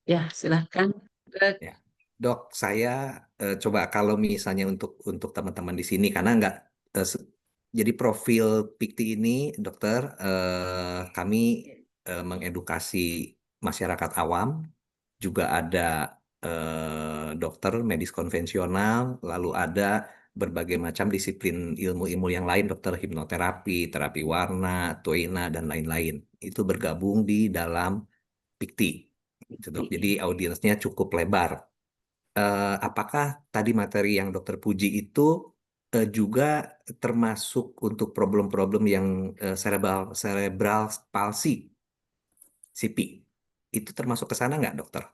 Ya, silahkan. Ya, dok, saya coba kalau misalnya untuk teman-teman di sini karena nggak eh, se- jadi profil PIKTI ini, dokter, kami mengedukasi masyarakat awam, juga ada dokter medis konvensional, lalu ada berbagai macam disiplin ilmu-ilmu yang lain, dokter hipnoterapi, terapi warna, tuina dan lain-lain. Itu bergabung di dalam PIKTI. Gitu, dok. Jadi audiensnya cukup lebar. Apakah tadi materi yang Dokter Puji itu juga termasuk untuk problem-problem yang cerebral cerebral palsy, CP? Itu termasuk ke sana nggak, dokter?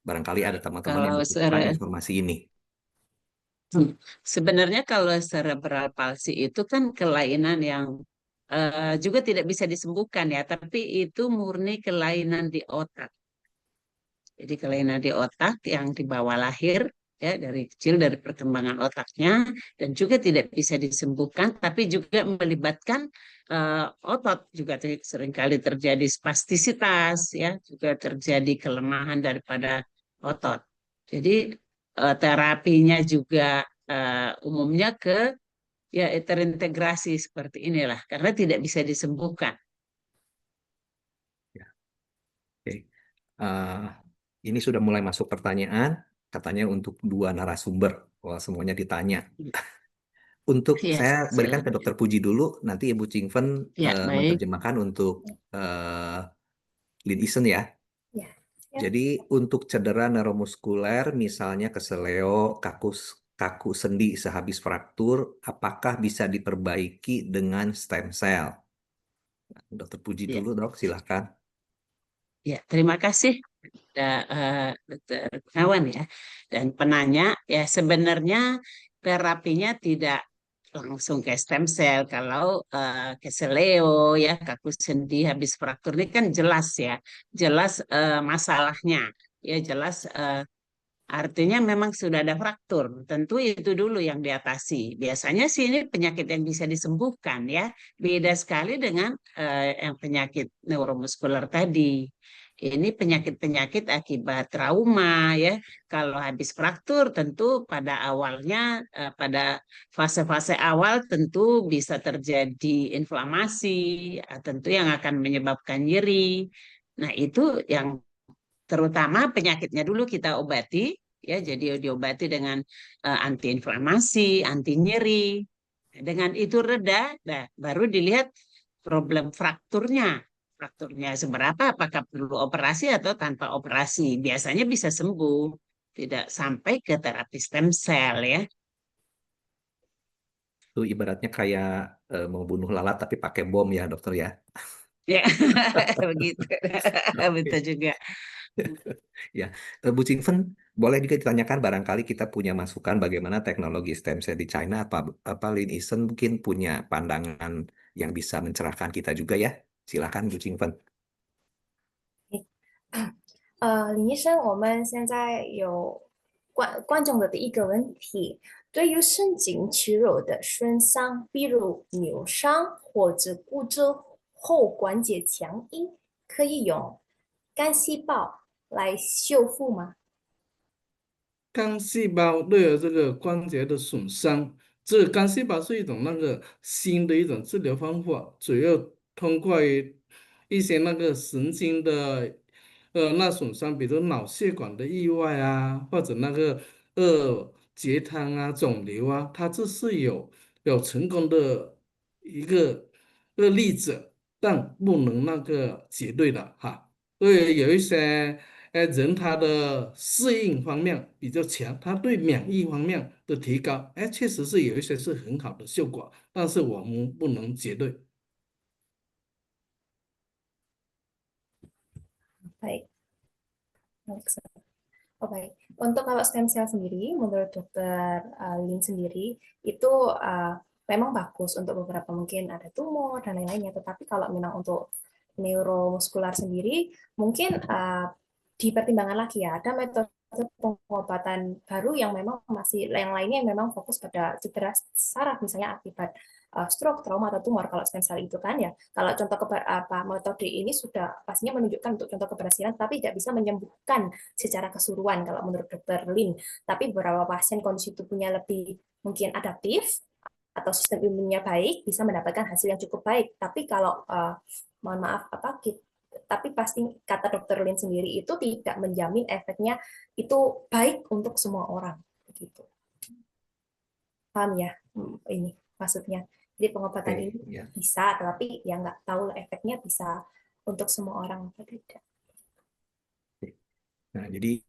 Barangkali ada teman-teman yang Kalau membutuhkan informasi ini. sebenarnya kalau cerebral palsy itu kan kelainan yang juga tidak bisa disembuhkan ya, tapi itu murni kelainan di otak. Jadi kelainan di otak yang dibawa lahir ya dari kecil dari perkembangan otaknya dan juga tidak bisa disembuhkan, tapi juga melibatkan otot juga seringkali terjadi spastisitas ya, juga terjadi kelemahan daripada otot. Jadi terapinya juga umumnya ke ya terintegrasi seperti inilah karena tidak bisa disembuhkan. Ya, oke. Eh, ini sudah mulai masuk pertanyaan, katanya untuk dua narasumber. Wah, semuanya ditanya. Untuk Ya, saya berikan ke silakan. Dokter Puji dulu, nanti Ibu Chingfen Ya, baik. menerjemahkan untuk eh, Lin Isen ya. Ya, ya. Jadi untuk cedera neuromuskuler, misalnya keseleo, kaku sendi sehabis fraktur, apakah bisa diperbaiki dengan stem cell? Dokter Puji Ya, dulu, dok, silahkan. ya, terima kasih Dokter Gunawan ya. Dan penanya ya sebenarnya terapinya tidak langsung ke stem cell kalau keseleo ya kaku sendi habis fraktur ini kan jelas ya, jelas masalahnya ya jelas artinya memang sudah ada fraktur. Tentu itu dulu yang diatasi. Biasanya sih ini penyakit yang bisa disembuhkan ya. Beda sekali dengan yang penyakit neuromuskuler tadi. Ini penyakit-penyakit akibat trauma ya. Kalau habis fraktur tentu pada awalnya pada fase-fase awal tentu bisa terjadi inflamasi, tentu yang akan menyebabkan nyeri. Nah, itu yang terutama penyakitnya dulu kita obati ya jadi diobati dengan antiinflamasi, anti nyeri. Dengan itu reda, nah, baru dilihat problem frakturnya seberapa, apakah perlu operasi atau tanpa operasi. Biasanya bisa sembuh, tidak sampai ke terapi stem cell ya. Itu ibaratnya kayak mau bunuh lalat tapi pakai bom ya, dokter ya. Ya, begitu. Betul juga. Ya, Bu Chingfen, boleh juga ditanyakan barangkali kita punya masukan bagaimana teknologi stem cell di China, apa Lin Isen mungkin punya pandangan yang bisa mencerahkan kita juga ya. Silakan Bu Chingfen. 林医生，我们现在有观众的第一个问题，对于神经肌肉的损伤，比如扭伤或者骨折后关节强硬，可以用干细胞来修复吗？干细胞对这个关节的损伤，这个干细胞是一种新的一种治疗方法，主要通过于一些神经的损伤，比如脑血管的意外啊，或者结汤啊、肿瘤啊，它这是有成功的例子，但不能绝对的哈。所以有一些人他的适应方面比较强，他对免疫方面的提高，确实是有一些是很好的效果，但是我们不能绝对。Baik, oh, baik. Untuk kalau stem cell sendiri, menurut dokter Lin sendiri, itu memang bagus untuk beberapa mungkin ada tumor dan lain-lainnya. Tetapi kalau memang untuk neuromuskular sendiri, mungkin dipertimbangkan lagi ya. Ada metode satu pengobatan baru yang memang masih yang lainnya yang memang fokus pada cedera saraf misalnya akibat stroke, trauma atau tumor kalau stem cell itu kan ya. Kalau contoh metode ini sudah pastinya menunjukkan untuk contoh keberhasilan tapi tidak bisa menyembuhkan secara keseluruhan kalau menurut Dr. Lin. Tapi beberapa pasien kondisi tubuhnya lebih mungkin adaptif atau sistem imunnya baik bisa mendapatkan hasil yang cukup baik. Tapi kalau mohon maaf tapi pasti kata Dr. Lin sendiri itu tidak menjamin efeknya itu baik untuk semua orang begitu. Paham ya? Ini maksudnya. Jadi pengobatan ini ya. bisa, tapi ya nggak tahu efeknya bisa untuk semua orang atau tidak. Nah, jadi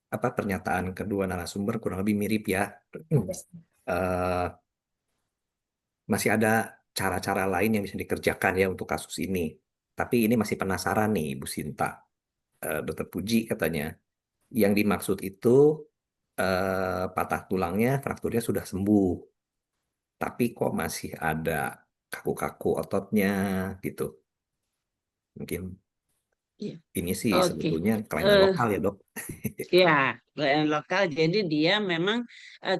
apa pernyataan kedua narasumber kurang lebih mirip ya. Eh, masih ada cara-cara lain yang bisa dikerjakan ya untuk kasus ini. Tapi ini masih penasaran nih, Bu Sinta. Dokter Puji katanya, yang dimaksud itu patah tulangnya, frakturnya sudah sembuh. Tapi kok masih ada kaku-kaku ototnya gitu. Mungkin Iya. ini sih Oke. sebetulnya kelainan Eh, lokal ya, Dok. Ya, lokal. Jadi dia memang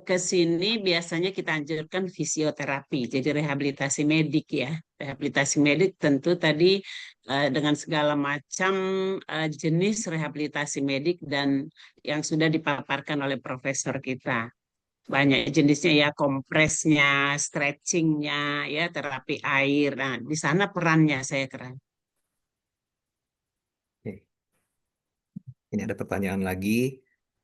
ke sini biasanya kita anjurkan fisioterapi, jadi rehabilitasi medik ya. Rehabilitasi medik tentu tadi dengan segala macam jenis rehabilitasi medik dan yang sudah dipaparkan oleh profesor kita. Banyak jenisnya ya, kompresnya, stretchingnya, ya terapi air. Nah, di sana perannya saya kira. Oke. Ini ada pertanyaan lagi.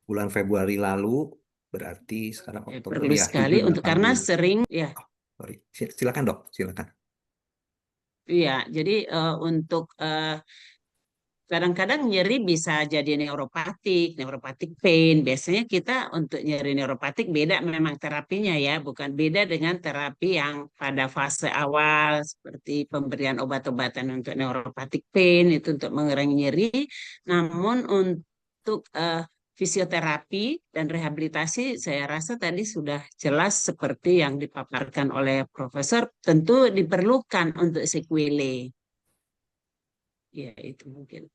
Bulan Februari lalu, berarti sekarang Oktober Perlu ya, sekali untuk 7-8 karena bulan. sering ya. Sorry. Silakan, Dok, silakan. Iya, jadi untuk kadang-kadang nyeri bisa jadi neuropatik pain. Biasanya kita untuk nyeri neuropatik beda memang terapinya ya, bukan beda dengan terapi yang pada fase awal seperti pemberian obat-obatan untuk neuropatik pain itu untuk mengurangi nyeri. Namun untuk fisioterapi dan rehabilitasi saya rasa tadi sudah jelas seperti yang dipaparkan oleh Profesor, tentu diperlukan untuk sequelae. Ya, itu mungkin.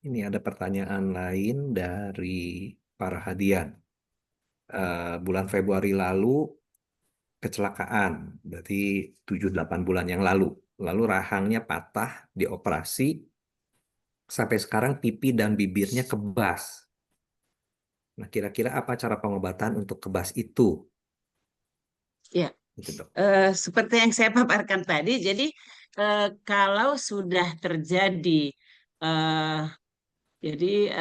Ini ada pertanyaan lain dari para hadian. Bulan Februari lalu kecelakaan, berarti 7-8 bulan yang lalu. Lalu rahangnya patah, dioperasi, sampai sekarang pipi dan bibirnya kebas. Nah, kira-kira apa cara pengobatan untuk kebas itu? Ya, Gitu, Dok. seperti yang saya paparkan tadi, jadi kalau sudah terjadi eh, jadi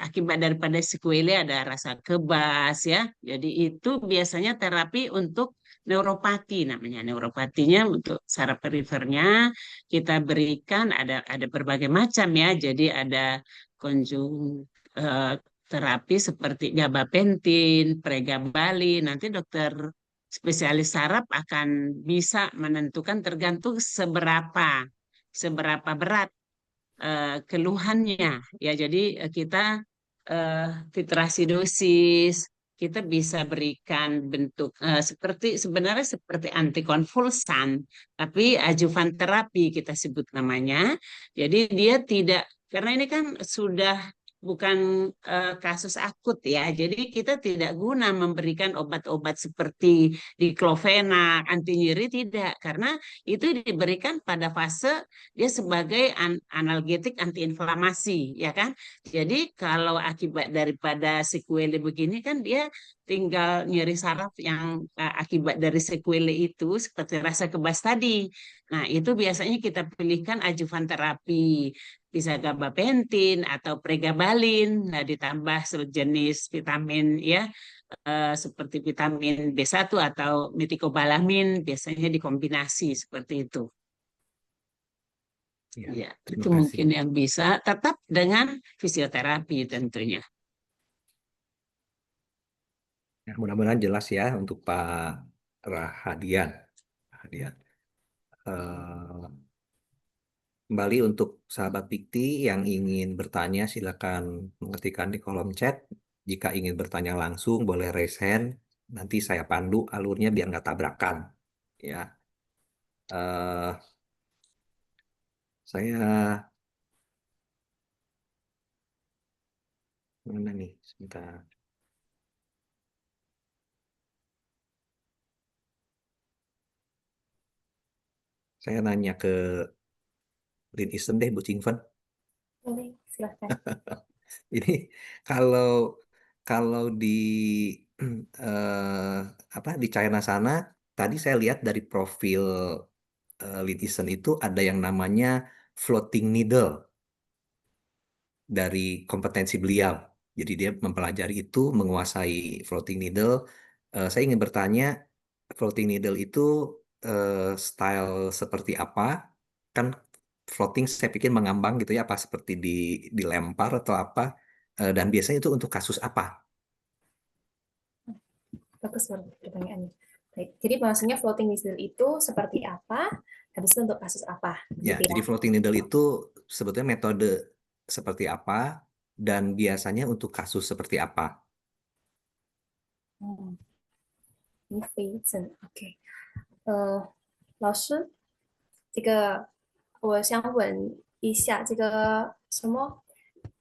akibat daripada sequelae ada rasa kebas ya. Jadi itu biasanya terapi untuk neuropati namanya. Neuropatinya untuk saraf perifernya kita berikan ada berbagai macam ya. Jadi ada konjung eh, terapi seperti gabapentin, pregabalin. Nanti dokter spesialis saraf akan bisa menentukan tergantung seberapa berat keluhannya ya. Jadi kita titrasi dosis kita bisa berikan bentuk sebenarnya seperti antikonvulsan tapi adjuvan terapi kita sebut namanya. Jadi dia tidak, karena ini kan sudah bukan kasus akut ya. Jadi kita tidak guna memberikan obat-obat seperti diklovena, anti nyeri tidak, karena itu diberikan pada fase dia sebagai analgetik antiinflamasi, ya kan? Jadi kalau akibat daripada sequelae begini kan dia tinggal nyeri saraf yang akibat dari sequelae itu seperti rasa kebas tadi. Nah, itu biasanya kita pilihkan adjuvan terapi, bisa gabapentin atau pregabalin, nah ditambah sejenis vitamin ya seperti vitamin B1 atau metikobalamin, biasanya dikombinasi seperti itu. Ya, Ya, terima itu kasih. mungkin yang bisa tetap dengan fisioterapi tentunya. Ya, mudah-mudahan jelas ya untuk Pak Rahadian. Rahadian. Kembali untuk sahabat Pikti yang ingin bertanya, silakan mengetikkan di kolom chat. Jika ingin bertanya langsung, boleh raise hand. Nanti saya pandu alurnya biar nggak tabrakan. Ya, eh, saya Mana nih? Sebentar. Saya nanya ke Lin Isen deh, Bu Cingfen. Boleh, silahkan. Ini kalau kalau di apa di China sana, tadi saya lihat dari profil Lin Isen itu ada yang namanya floating needle dari kompetensi beliau. Jadi dia mempelajari itu, menguasai floating needle. Saya ingin bertanya, floating needle itu style seperti apa? Kan floating saya pikir mengambang gitu ya, apa seperti dilempar atau apa? Dan biasanya itu untuk kasus apa? Bagus banget pertanyaannya. Baik, jadi maksudnya floating needle itu seperti apa? Habis itu untuk kasus apa? Ya, Gitu ya. jadi floating needle itu sebetulnya metode seperti apa dan biasanya untuk kasus seperti apa? 嗯，林飞正，OK，老师，这个我想问一下，这个什么，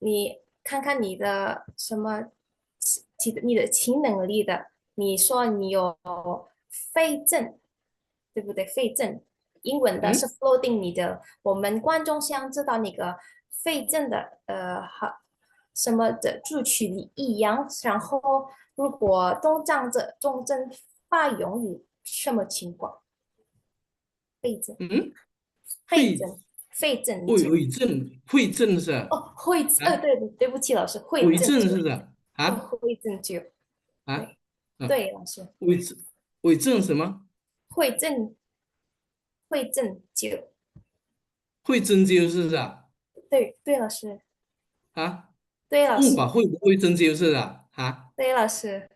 你看看你的什么，你的亲能力的，你说你有肺症，对不对？肺症，英文的是 嗯 floating 你的，我们观众想知道那个肺症的好什么的助曲里一样，然后如果重症发用于什么情况？肺症，嗯，肺肺症，肺症，你伪记伪证会证是吧？哦，会啊，对对不起，老师，会伪针灸，证是吧？哦，啊会针灸，啊对啊，对，老师，伪证伪证什么？会针会针灸，会针灸是不是啊？对对，老师，啊，对老师，问法会不会针灸是不是啊？啊？对老师啊，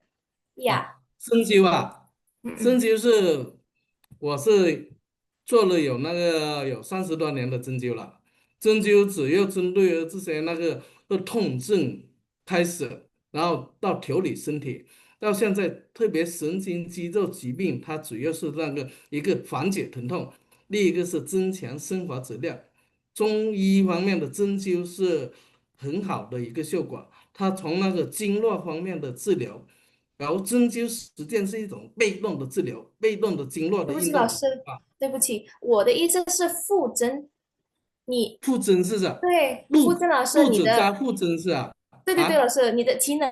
呀，针灸啊，嗯嗯，针灸我是做了有30多年的针灸了。针灸主要针对这些痛症开始，然后到调理身体，到现在特别神经肌肉疾病，它主要是一个缓解疼痛，另一个是增强生活质量。中医方面的针灸是很好的一个效果，它从那个经络方面的治疗。然后针灸实践是一种被动的治疗，被动的经络对不起，的运动老师，啊。对不起，我的意思是腹针，你腹针是啥？对腹路针老师，路你的子扎腹针是啊？对对对，老啊，师，你的奇能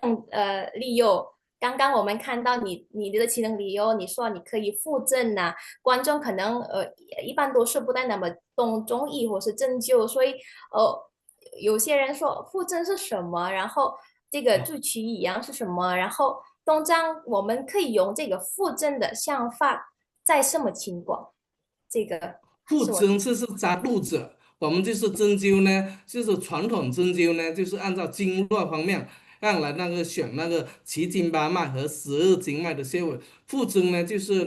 利用，刚刚我们看到你的奇能利用，你说你可以附赠呐、观众可能一般都是不太那么懂中医或是针灸，所以有些人说附赠是什么，然后这个啊助曲一样是什么，然后东张我们可以用这个附赠的想法在什么情况？这个腹是我针是扎肚子，我们就是针灸呢，就是传统针灸呢，就是按照经络方面，让来选奇经八脉和12经脉的穴位。腹针呢，就是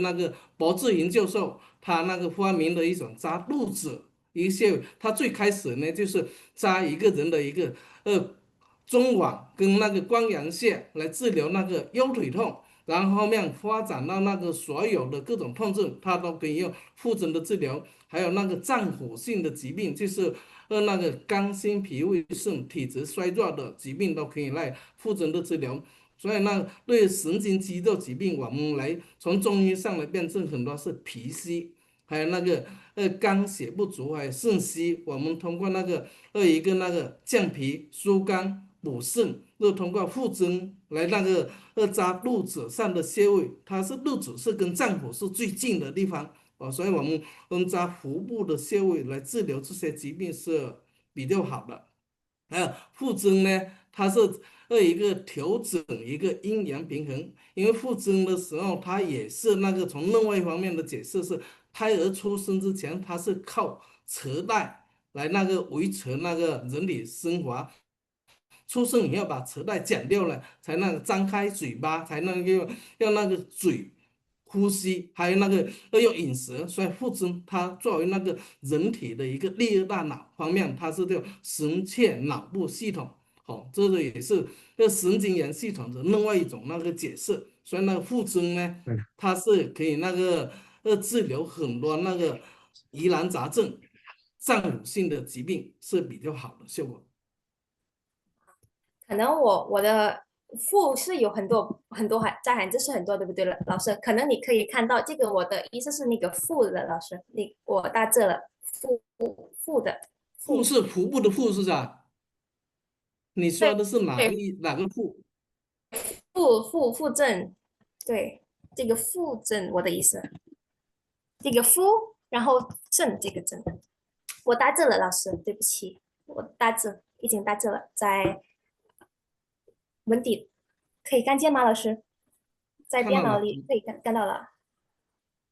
柏志云教授他发明的一种扎肚子一个穴位，他最开始呢就是扎一个人的一个中脘跟关阳穴来治疗腰腿痛。然后后面发展到所有的各种痛症，它都可以用腹针的治疗，还有脏腑性的疾病，就是肝心脾胃肾体质衰弱的疾病都可以来腹针的治疗。所以对神经肌肉疾病，我们来从中医上来辨证，很多是脾虚，还有肝血不足，还有肾虚。我们通过一个降脾疏肝补肾，又通过腹针来扎肚子上的穴位，它是肚子是跟脏腑是最近的地方所以我们扎腹部的穴位来治疗这些疾病是比较好的。还有腹针呢，它是一个调整一个阴阳平衡，因为腹针的时候，它也是从另外一方面的解释是，胎儿出生之前，它是靠脐带来维持人体生活。出生你要把脐带剪掉了，才张开嘴巴，才要嘴呼吸，还有要用饮食。所以腹针它作为人体的一个第二大脑方面，它是叫神阙脑部系统。这个也是神经元系统的另外一种解释。所以腹针呢，它是可以治疗很多疑难杂症、脏腑性的疾病是比较好的效果。可能我的父是有很多很多在汉字是很多，对不对，老师？可能你可以看到这个，我的意思是那个父的老师，我大字了，父的腹是腹部的腹是不是啊？你说的是哪个对哪个腹？父正，对，这个父正我的意思，这个父，然后正这个正，我大字了，老师，对不起，我大字已经大字了，在文底可以看见吗，老师？在电脑看到了，里可以看到了。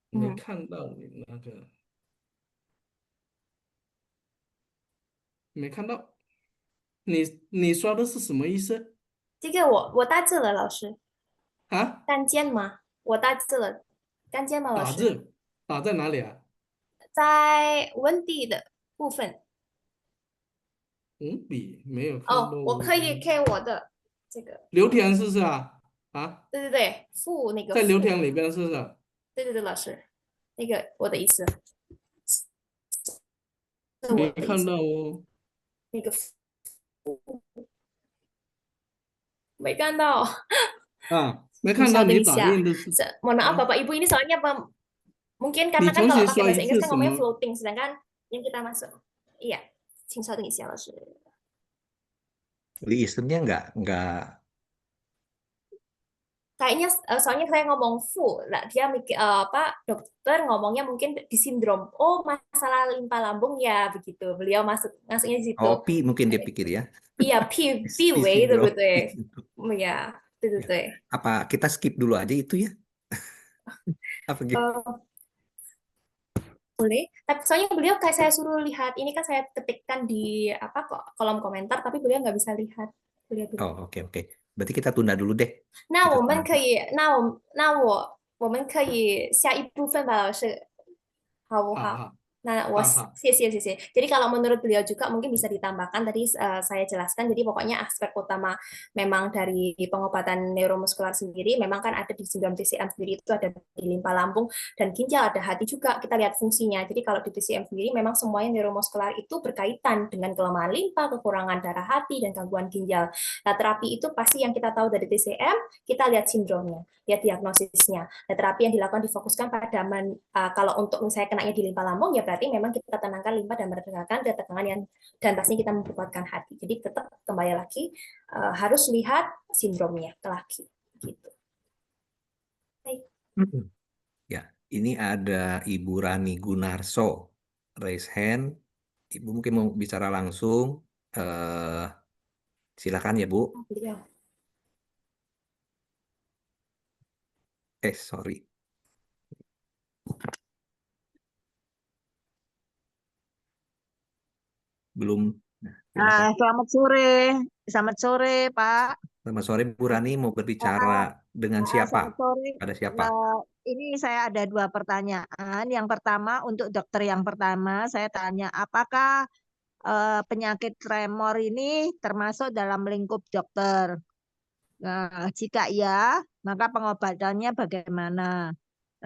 没看到你那个，没看到。你说的是什么意思这个我大字了，老师，啊？看见吗？我大字了，看见吗，老师？打字打在哪里啊？在文底的部分红笔没有看到哦，我可以看我的这个，刘田是不是啊？啊，对对对，负那个在刘负，田里边是不是？对对对，老师，那个我的意思是我没的意思，看到哦。那个没看到，啊，没请稍看到你等一下。打印的是Mohon maaf 啊？ Bapak Ibu ini soalnya mungkin 你 karena kan 重 kalau 新 pakai 说一 bahasa Inggris 次 kan 什 ngomongnya 么？ floating, sedangkan yang kita masuk, iya, 请稍等一下，老师。Listennya nggak Kayaknya soalnya saya ngomong full, lah dia mikir apa dokter ngomongnya mungkin di sindrom. Oh, masalah limpa lambung ya begitu. Beliau masuknya di situ. kopi mungkin dia pikir ya. Iya, P P-way itu syndrome. betul. Ya, itu Ya. betul. Apa kita skip dulu aja itu ya? Apa gitu? Boleh. Tapi soalnya beliau kayak saya suruh lihat. Ini kan saya ketikkan di apa kok kolom komentar, tapi beliau nggak bisa lihat. Beliau bilang. Oh, oke oke. Berarti kita tunda dulu deh. 那 Kita 我 tunda 们可 dulu. 以，我们可以下一部分吧，老师。好不好？好好那好好， 谢谢。Jadi kalau menurut beliau juga mungkin bisa ditambahkan tadi saya jelaskan. Jadi pokoknya aspek utama memang dari pengobatan neuromuskular sendiri memang kan ada di sindrom TCM sendiri itu ada di limpa lambung dan ginjal, ada hati juga. Kita lihat fungsinya. Jadi kalau di TCM sendiri memang semuanya neuromuskular itu berkaitan dengan kelemahan limpa, kekurangan darah hati dan gangguan ginjal. Nah, terapi itu pasti yang kita tahu dari TCM, kita lihat sindromnya, lihat diagnosisnya. Nah, terapi yang dilakukan difokuskan pada kalau untuk misalnya kenanya di limpa lambung ya berarti memang kita tenangkan limpa dan meredakan ketegangan yang dan pastinya kita memperkuatkan hati. Jadi tetap kembali lagi harus lihat sindromnya ke laki gitu. Baik. Ya, ini ada Ibu Rani Gunarso. Raise hand. Ibu mungkin mau bicara langsung. Silakan ya, Bu. Beliau. Sorry. Belum. Silakan. Selamat sore, Pak. Selamat sore, Bu Rani. Mau berbicara dengan siapa? Selamat sore. Pada siapa? Ini saya ada 2 pertanyaan. Yang pertama untuk dokter yang pertama, saya tanya apakah penyakit tremor ini termasuk dalam lingkup dokter? Nah, jika iya, maka pengobatannya bagaimana?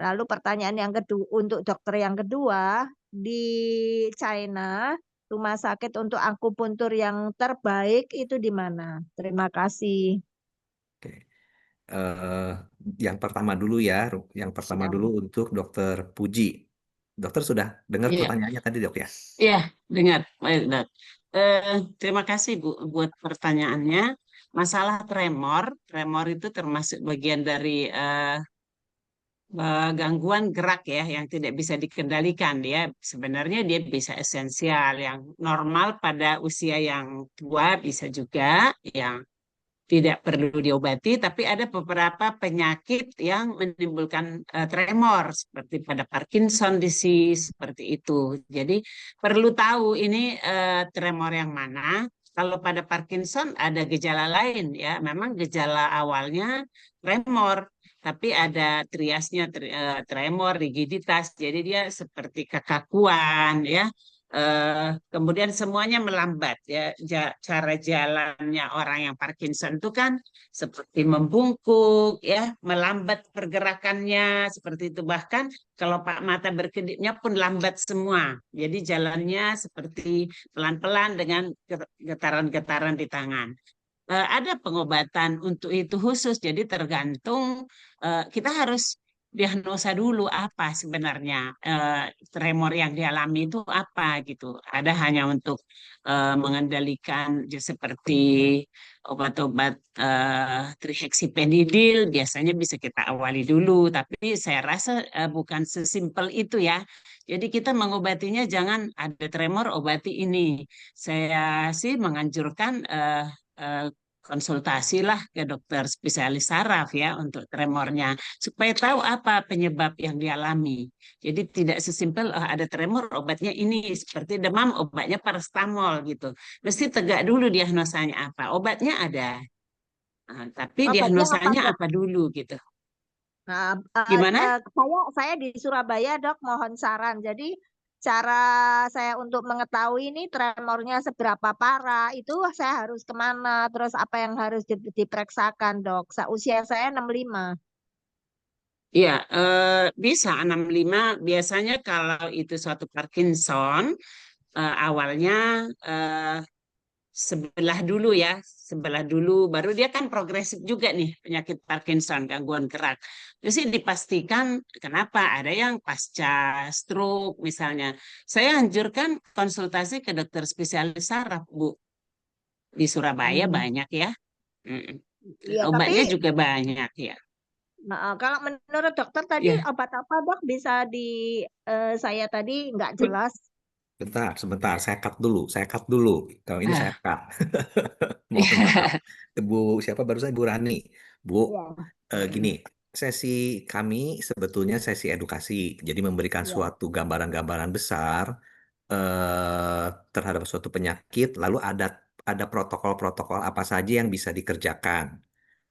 Lalu pertanyaan yang kedua untuk dokter yang kedua, di China rumah sakit untuk akupuntur yang terbaik itu di mana? Terima kasih. Oke. Yang pertama dulu ya. Yang pertama Siap. dulu untuk Dokter Puji. Dokter sudah dengar Iya. pertanyaannya tadi, Dok ya? Iya, dengar. Baik, Dok. Terima kasih Bu buat pertanyaannya. Masalah tremor itu termasuk bagian dari gangguan gerak ya yang tidak bisa dikendalikan ya. Sebenarnya dia bisa esensial, yang normal pada usia yang tua bisa juga, yang tidak perlu diobati, tapi ada beberapa penyakit yang menimbulkan tremor seperti pada Parkinson disease seperti itu. Jadi perlu tahu ini tremor yang mana. Kalau pada Parkinson ada gejala lain ya, memang gejala awalnya tremor, tapi ada triasnya tremor, rigiditas. Jadi dia seperti kekakuan ya. Kemudian semuanya melambat ya. Cara jalannya orang yang Parkinson itu kan seperti membungkuk ya, melambat pergerakannya seperti itu. Bahkan kalau Pak mata berkedipnya pun lambat semua. Jadi jalannya seperti pelan-pelan dengan getaran-getaran di tangan. ada pengobatan untuk itu khusus. Jadi tergantung kita harus diagnosa dulu apa sebenarnya tremor yang dialami itu apa gitu. Ada hanya untuk mengendalikan seperti obat-obat trihexyphenidyl biasanya bisa kita awali dulu, tapi saya rasa bukan sesimpel itu ya. Jadi kita mengobatinya jangan ada tremor obati ini. Saya sih menganjurkan eh, konsultasilah ke dokter spesialis saraf ya untuk tremornya supaya tahu apa penyebab yang dialami. Jadi tidak sesimpel ada tremor obatnya ini seperti demam obatnya paracetamol gitu. Mesti tegak dulu diagnosanya apa. Obatnya ada. Tapi Obatnya apa, diagnosanya Dok? apa dulu gitu. Nah, Gimana? saya di Surabaya, Dok, mohon saran. Jadi cara saya untuk mengetahui ini tremornya seberapa parah itu saya harus kemana, terus apa yang harus diperiksakan, Dok. Usia saya 65. Iya, bisa 65. Biasanya kalau itu suatu Parkinson, awalnya eh, sebelah dulu ya, sebelah dulu, baru dia kan progresif juga nih penyakit Parkinson, gangguan gerak. Terus sih dipastikan kenapa ada yang pasca stroke misalnya. Saya anjurkan konsultasi ke dokter spesialis saraf, Bu. Di Surabaya Hmm. banyak ya. Mm. Iya, tapi Obatnya juga banyak ya. kalau menurut dokter tadi Ya, obat apa, Dok, bisa saya tadi nggak jelas. Sebentar, saya cut dulu. Kalau ini saya ah, cut. Mohon maaf. Bu, siapa barusan Bu Rani? Bu, Iya, gini, sesi kami sebetulnya sesi edukasi, jadi memberikan iya. suatu gambaran-gambaran besar terhadap suatu penyakit, lalu ada protokol-protokol apa saja yang bisa dikerjakan.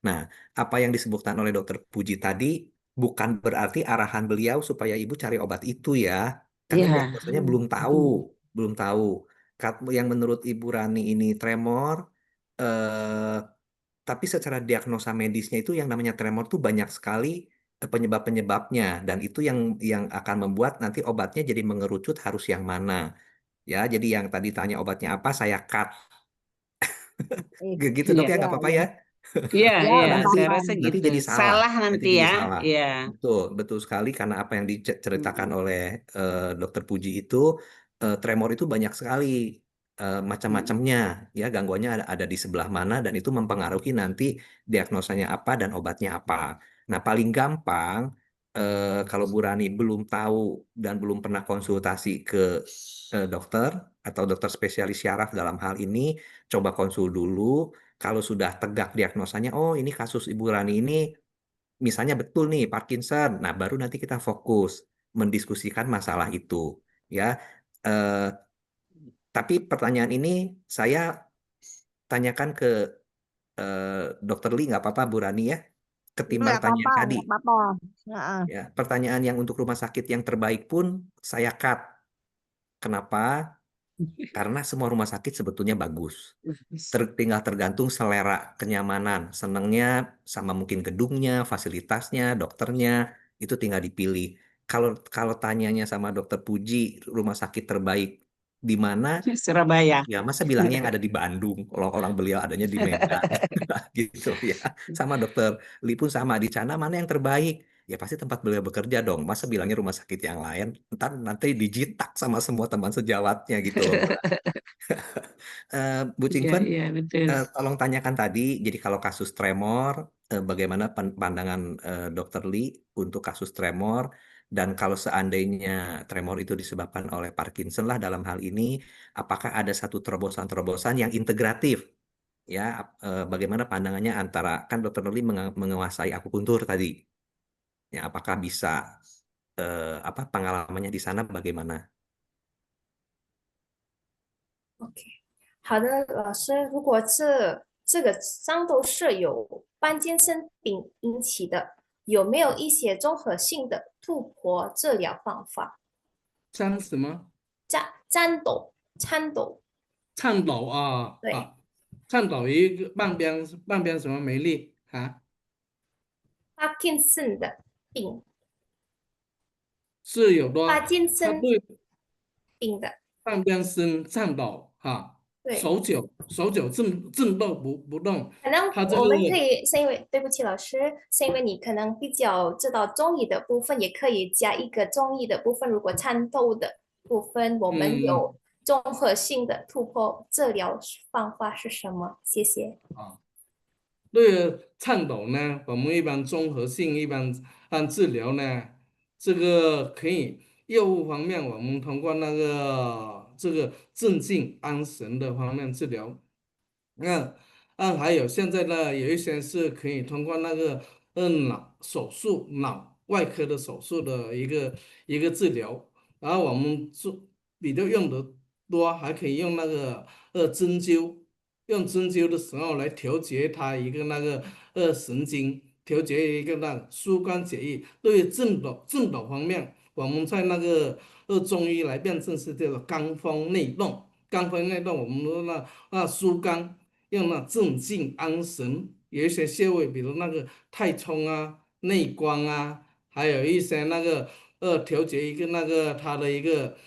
Nah, apa yang disebutkan oleh Dokter Puji tadi bukan berarti arahan beliau supaya ibu cari obat itu ya, karena ya. diagnosanya belum tahu. Yang menurut Ibu Rani ini tremor, eh, tapi secara diagnosa medisnya itu yang namanya tremor tuh banyak sekali penyebab-penyebabnya, dan itu yang akan membuat nanti obatnya jadi mengerucut harus yang mana. Ya, jadi yang tadi tanya obatnya apa, saya cut. Eh, Gitu dok Iya, ya, ya, nggak apa-apa ya. ya. iya, Ya, iya. Karena nggak nanti Saya apa-apa. rasa nanti gitu. jadi salah, Salah nanti nanti jadi ya. salah. Iya. Betul sekali karena apa yang diceritakan oleh Dokter Puji itu tremor itu banyak sekali macam-macamnya, ya gangguannya ada di sebelah mana dan itu mempengaruhi nanti diagnosanya apa dan obatnya apa. Nah paling gampang kalau Bu Rani belum tahu dan belum pernah konsultasi ke dokter atau dokter spesialis syaraf dalam hal ini, coba konsul dulu. Kalau sudah tegak diagnosanya, oh ini kasus Ibu Rani ini misalnya betul nih Parkinson. Nah, baru nanti kita fokus mendiskusikan masalah itu, ya. Eh, tapi pertanyaan ini saya tanyakan ke Dokter Lee, nggak apa-apa Bu Rani ya, ketimbang Nggak tanya apa-apa, yang tadi. nggak apa-apa. Heeh. Ya, pertanyaan yang untuk rumah sakit yang terbaik pun saya cut. Kenapa? Karena semua rumah sakit sebetulnya bagus. Tinggal tergantung selera kenyamanan, senangnya sama mungkin gedungnya, fasilitasnya, dokternya, itu tinggal dipilih. Kalau kalau tanyanya sama Dokter Puji, rumah sakit terbaik di mana? Surabaya. Ya masa bilangnya yang ada di Bandung, orang beliau adanya di Medan, gitu ya. Sama Dokter Li pun sama, di sana mana yang terbaik? Ya pasti tempat beliau bekerja dong. Masa bilangnya rumah sakit yang lain, ntar nanti dijitak sama semua teman sejawatnya gitu loh. Bu Iya, Cingfen, iya, betul. tolong tanyakan tadi, jadi kalau kasus tremor, bagaimana pandangan Dokter Lee untuk kasus tremor, dan kalau seandainya tremor itu disebabkan oleh Parkinson lah dalam hal ini, apakah ada satu terobosan-terobosan yang integratif, ya? Bagaimana pandangannya antara, kan Dokter Lee menguasai akupuntur tadi, ya? Apakah bisa, apa pengalamannya di sana bagaimana? OK，好的，老师，如果这个伤都是由斑尖生病引起的，有没有一些综合性的突破治疗方法？张什么？颤抖，颤抖啊对，啊，颤抖一个半边什么没力啊？帕金森的病，是有的，帕金森他对病的，半边身颤抖哈。对，手脚震动不动，可能它这我们可个以是因为对不起老师，是因为你可能比较知道中医的部分，也可以加一个中医的部分。如果参透的部分，我们有综合性的突破治疗方法是什么？谢谢。对于颤抖呢，我们一般综合性一般按治疗呢，这个可以药物方面，我们通过那个这个镇静安神的方面治疗。还有现在呢，有一些是可以通过那个脑手术、脑外科的手术的一个治疗，然后我们比较用的多，还可以用那个针灸，用针灸的时候来调节它一个那个神经，调节一个那个疏肝解郁。对于震抖方面，我们在那个中医来辨证是叫做肝风内动，肝风内动我们说那疏肝。用那镇静安神，有一些穴位，比如那个太冲啊、内关啊，还有一些那个调节一个那个它的一个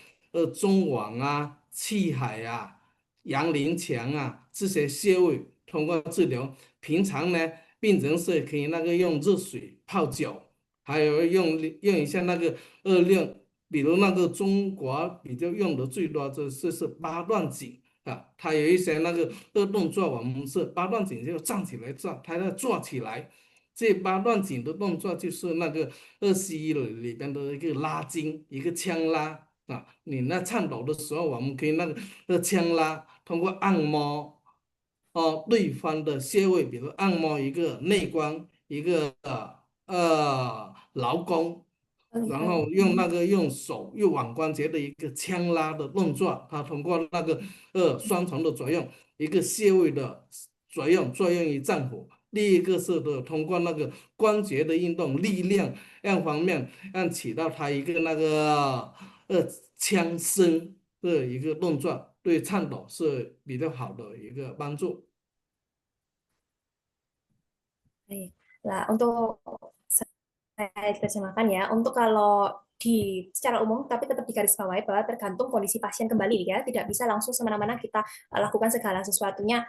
中脘啊、气海啊、阳陵墙啊这些穴位，通过治疗。平常呢，病人是可以那个用热水泡脚，还有用一下那个用，比如那个中国比较用的最多就是八段锦。它有一些那个动作，我们是八段锦就站起来做，它要坐起来。这八段锦的动作就是那个西医里边的一个拉筋，一个枪拉你那颤抖的时候，我们可以那个枪拉，通过按摩对方的穴位，比如按摩一个内关，一个劳宫。然后用手用腕关节的一个牵拉的动作，它通过那个双重的作用，一个穴位的作用于脏腑，另一个是通过那个关节的运动力量让方面让起到它一个那个枪声的一个动作，对颤抖是比较好的一个帮助。Baik. Lah, untuk saya terjemahkan ya, untuk kalau secara umum, tapi tetap digarisbawahi bahwa tergantung kondisi pasien kembali ya, tidak bisa langsung semena-mena kita lakukan segala sesuatunya.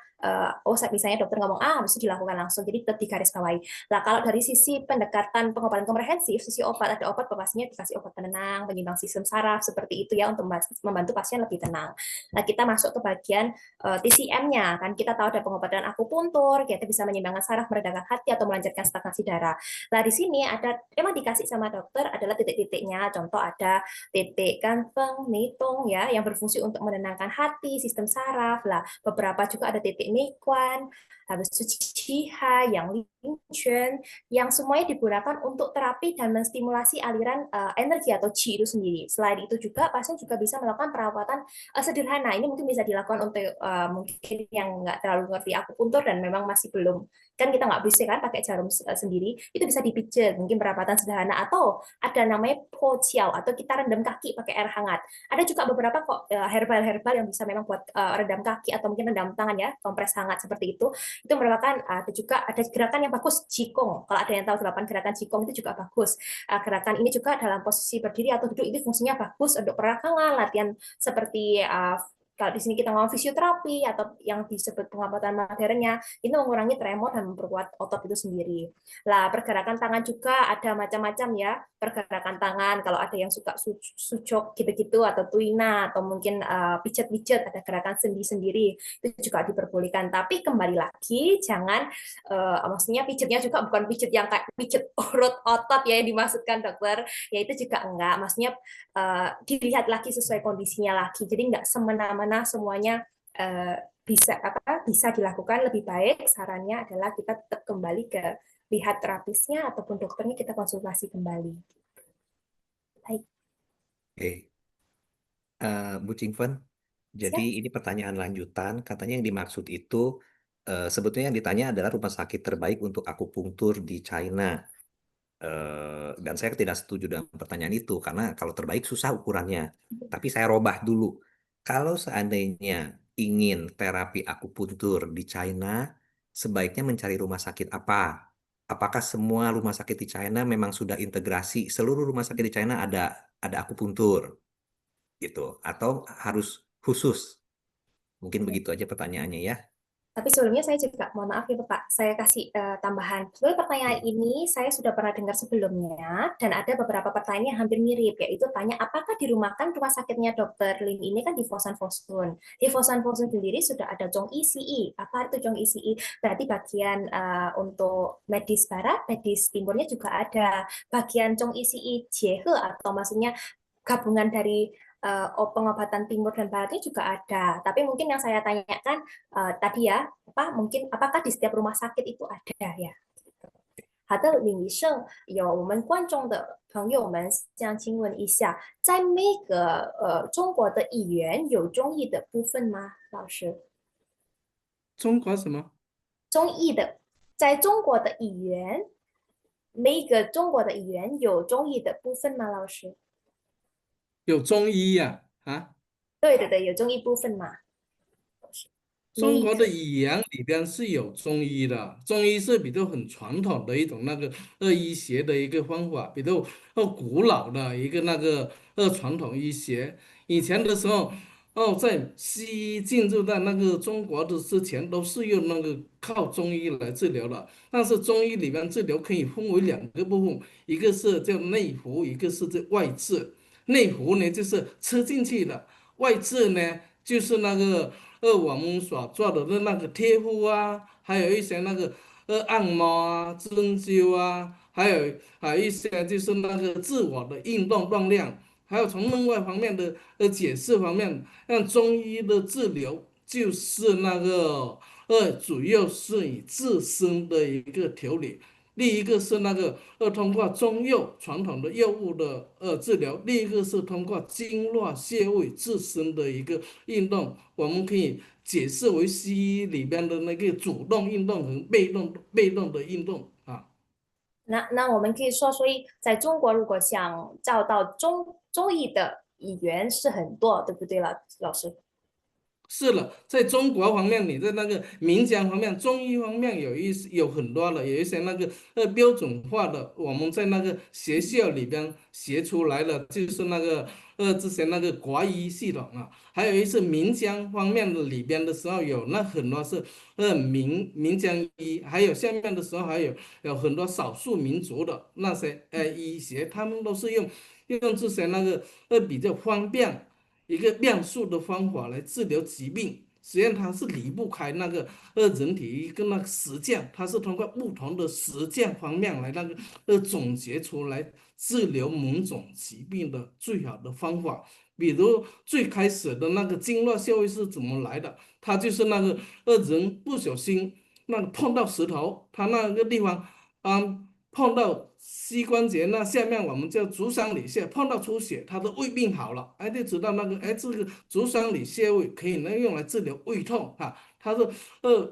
Misalnya dokter ngomong habis itu dilakukan langsung, jadi tetap digarisbawahi. Lah kalau dari sisi pendekatan pengobatan komprehensif, sisi obat ada obat pastinya dikasih obat penenang, penyimbang sistem saraf seperti itu ya untuk membantu pasien lebih tenang. Nah kita masuk ke bagian TCM-nya kan kita tahu ada pengobatan akupuntur, kita bisa menyimbangkan saraf, meredakan hati atau melancarkan stagnasi darah. Nah di sini ada emang dikasih sama dokter adalah titik-titiknya. Contoh ada titik kanfeng, nitung ya yang berfungsi untuk menenangkan hati, sistem saraf. Lah beberapa juga ada titik nikuan, habis itu Qihai, yang Lingquan, yang semuanya digunakan untuk terapi dan menstimulasi aliran energi atau Qi itu sendiri. Selain itu juga pasien juga bisa melakukan perawatan sederhana. Ini mungkin bisa dilakukan untuk mungkin yang nggak terlalu ngerti akupuntur dan memang masih belum, kan kita nggak bisa kan pakai jarum sendiri, itu bisa dipijat, mungkin perawatan sederhana, atau ada namanya po chiao atau kita rendam kaki pakai air hangat. Ada juga beberapa kok herbal-herbal yang bisa memang buat rendam kaki atau mungkin rendam tangan ya, kompres hangat seperti itu merupakan juga ada gerakan yang bagus Qigong. Kalau ada yang tahu 8 gerakan Qigong itu juga bagus. Gerakan ini juga dalam posisi berdiri atau duduk itu fungsinya bagus untuk peragangan, latihan seperti kalau di sini kita ngomong fisioterapi atau yang disebut pengobatan modernnya, itu mengurangi tremor dan memperkuat otot itu sendiri. Lah, pergerakan tangan juga ada macam-macam ya. Pergerakan tangan, kalau ada yang suka sucuk gitu-gitu, atau tuina, atau mungkin pijat-pijat, ada gerakan sendi sendiri, itu juga diperbolehkan. Tapi kembali lagi, jangan, maksudnya pijatnya juga bukan pijat yang kayak pijat urut otot ya yang dimaksudkan dokter, ya itu juga enggak. Maksudnya dilihat lagi sesuai kondisinya lagi. Jadi enggak semena-mena semuanya bisa dilakukan. Lebih baik sarannya adalah kita tetap kembali ke lihat terapisnya ataupun dokternya, kita konsultasi kembali. Baik. Oke. Bu Chingfen, jadi ini pertanyaan lanjutan. Katanya yang dimaksud itu sebetulnya yang ditanya adalah rumah sakit terbaik untuk akupunktur di China. Dan saya tidak setuju dengan pertanyaan itu karena kalau terbaik susah ukurannya. Tapi saya robah dulu. Kalau seandainya ingin terapi akupuntur di China, sebaiknya mencari rumah sakit apa? Apakah semua rumah sakit di China memang sudah integrasi? Seluruh rumah sakit di China ada akupuntur, gitu? Atau harus khusus? Mungkin begitu aja pertanyaannya ya. Tapi sebelumnya saya juga, mohon maaf ya Bapak, saya kasih tambahan. Sebenarnya pertanyaan ini saya sudah pernah dengar sebelumnya, dan ada beberapa pertanyaan yang hampir mirip, yaitu tanya apakah dirumahkan rumah sakitnya Dr. Lin ini kan di Fosan Fosun. Di Fosan Fosun sendiri sudah ada Zhong ICI. Apa itu Zhong ICI? Berarti bagian untuk medis barat, medis timurnya juga ada. Bagian Zhong ICI Jiehe atau maksudnya gabungan dari pengobatan timur dan baratnya juga ada. Tapi mungkin yang saya tanyakan tadi ya, mungkin apakah di setiap rumah sakit itu ada ya? 好的，林医生，有我们观众的朋友们想请问一下，在每个中国的医院有中医的部分吗？老师，中国什么？中医的，在中国的医院，每个中国的医院有中医的部分吗？老师？有中医呀？啊，对对对，有中医部分吗？中国的语言里边是有中医的，中医是比较很传统的一种那个医学的一个方法，比较古老的一个那个传统医学。以前的时候，在西医进入到那个中国的之前，都是用那个靠中医来治疗的。但是中医里面治疗可以分为两个部分，一个是叫内服，一个是叫外治。内服呢就是吃进去的，外治呢就是那个我们所做的那个贴敷啊，还有一些那个按摩啊、针灸啊，还有一些就是那个自我的运动锻炼，还有从另外方面的解释方面，让中医的治疗就是那个主要是以自身的一个调理。另一个是那个通过中药传统的药物的治疗，另一个是通过经络穴位自身的一个运动，我们可以解释为西医里边的那个主动运动和被动的运动啊。那我们可以说，所以在中国，如果想找到中医的医院是很多，对不对了，老师？是了，在中国方面，你在那个民间方面，中医方面有很多了，有一些那个标准化的，我们在那个学校里边学出来了，就是那个之前那个国医系统啊，还有一些民间方面的里边的时候有那很多是民间医，还有下面的时候还有很多少数民族的那些医学，他们都是用这些那个比较方便。一个量数的方法来治疗疾病，实际上它是离不开那个人体一个那个实践，它是通过不同的实践方面来那个总结出来治疗某种疾病的最好的方法。比如最开始的那个经络穴位是怎么来的？它就是那个人不小心那个碰到石头，它那个地方碰到膝关节那下面我们叫足三里穴，碰到出血，它的胃病好了，就知道那个这个足三里穴位可以用来治疗胃痛哈。它是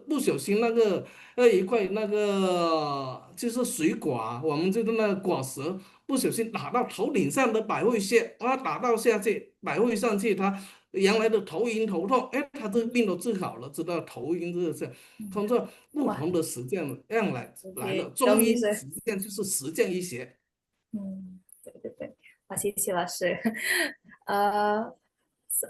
不小心那个一块那个就是水果啊，我们就是那个果实不小心打到头顶上的百会穴，打到下去百会上去，它原来的头晕头痛，他这个病都治好了，知道头晕这个是通过不同的实践样来了。中医实践就是实践医学。对对对，谢老师。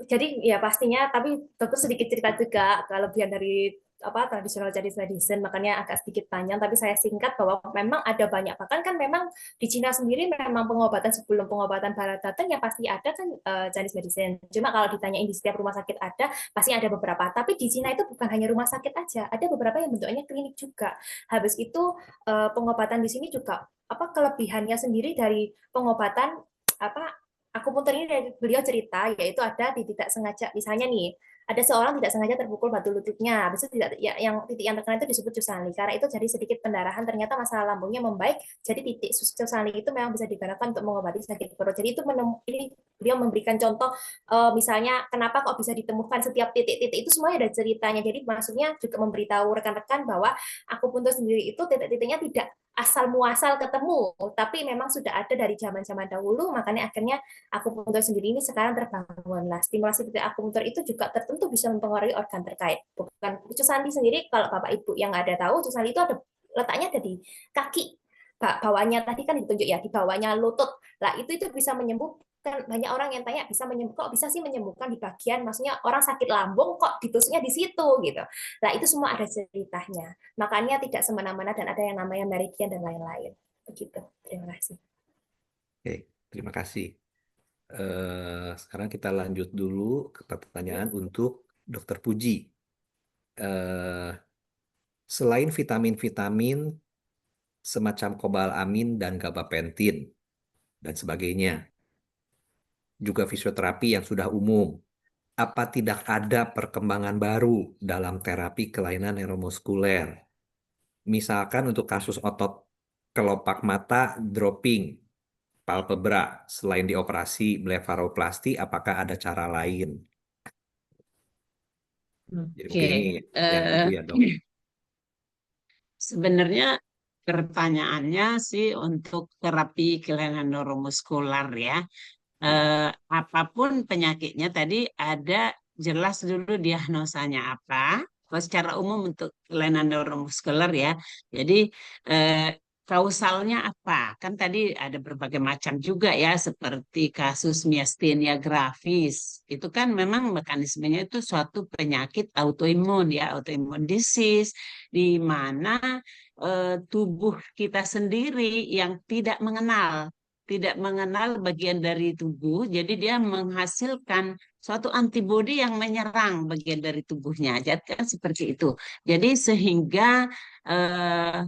Jadi ya pastinya, tapi dokter sedikit cerita juga kelebihan dari tradisional Chinese medicine, makanya agak sedikit panjang, tapi saya singkat bahwa memang ada banyak, bahkan kan memang di Cina sendiri memang pengobatan sebelum pengobatan barat datang ya pasti ada kan Chinese medicine. Cuma kalau ditanyain di setiap rumah sakit ada, pasti ada beberapa. Tapi di Cina itu bukan hanya rumah sakit aja, ada beberapa yang bentuknya klinik juga. Habis itu pengobatan di sini juga kelebihannya sendiri dari pengobatan akupuntur ini dari beliau cerita, yaitu ada tidak sengaja, misalnya nih, ada seorang tidak sengaja terpukul batu lututnya, habis itu yang titik yang terkena itu disebut Cusanli, karena itu jadi sedikit pendarahan, ternyata masalah lambungnya membaik, jadi titik Cusanli itu memang bisa digunakan untuk mengobati sakit perut. Jadi itu beliau memberikan contoh, misalnya kenapa kok bisa ditemukan setiap titik-titik itu semuanya ada ceritanya. Jadi maksudnya juga memberitahu rekan-rekan bahwa akupuntur sendiri itu titik-titiknya tidak asal muasal ketemu, tapi memang sudah ada dari zaman-zaman dahulu, makanya akhirnya akupuntur sendiri ini sekarang terbangun. Lah, stimulasi titik akupuntur itu juga tentu bisa mempengaruhi organ terkait. Bukan Cusanli sendiri, kalau Bapak Ibu yang ada tahu, Cusanli itu letaknya ada di kaki. Bawahnya tadi kan ditunjuk ya, di bawahnya lutut. Lah, itu bisa kan banyak orang yang tanya kok bisa sih menyembuhkan di bagian, maksudnya orang sakit lambung kok ditusuknya di situ gitu. Nah itu semua ada ceritanya. Makanya tidak semena-mena dan ada yang namanya meridian dan lain-lain. Begitu. Terima kasih. Oke, terima kasih. Sekarang kita lanjut dulu ke pertanyaan untuk Dr. Puji. Selain vitamin-vitamin semacam kobalamin dan gabapentin dan sebagainya, juga fisioterapi yang sudah umum, apa tidak ada perkembangan baru dalam terapi kelainan neuromuskuler? Misalkan untuk kasus otot kelopak mata dropping, palpebra, selain dioperasi blefaroplasti, apakah ada cara lain? Jadi mungkin ini Oke, yang itu ya, Dok. sebenarnya pertanyaannya sih untuk terapi kelainan neuromuskular ya. Apapun penyakitnya tadi ada jelas dulu diagnosanya apa. Kalau secara umum untuk kelainan neuromuskuler ya. Jadi eh, kausalnya apa? Kan tadi ada berbagai macam juga ya, seperti kasus miastenia gravis. Itu kan memang mekanismenya itu suatu penyakit autoimun ya, autoimun disease, di mana tubuh kita sendiri yang tidak mengenal bagian dari tubuh, jadi dia menghasilkan suatu antibodi yang menyerang bagian dari tubuhnya. Jadi kan seperti itu. Jadi sehingga eh,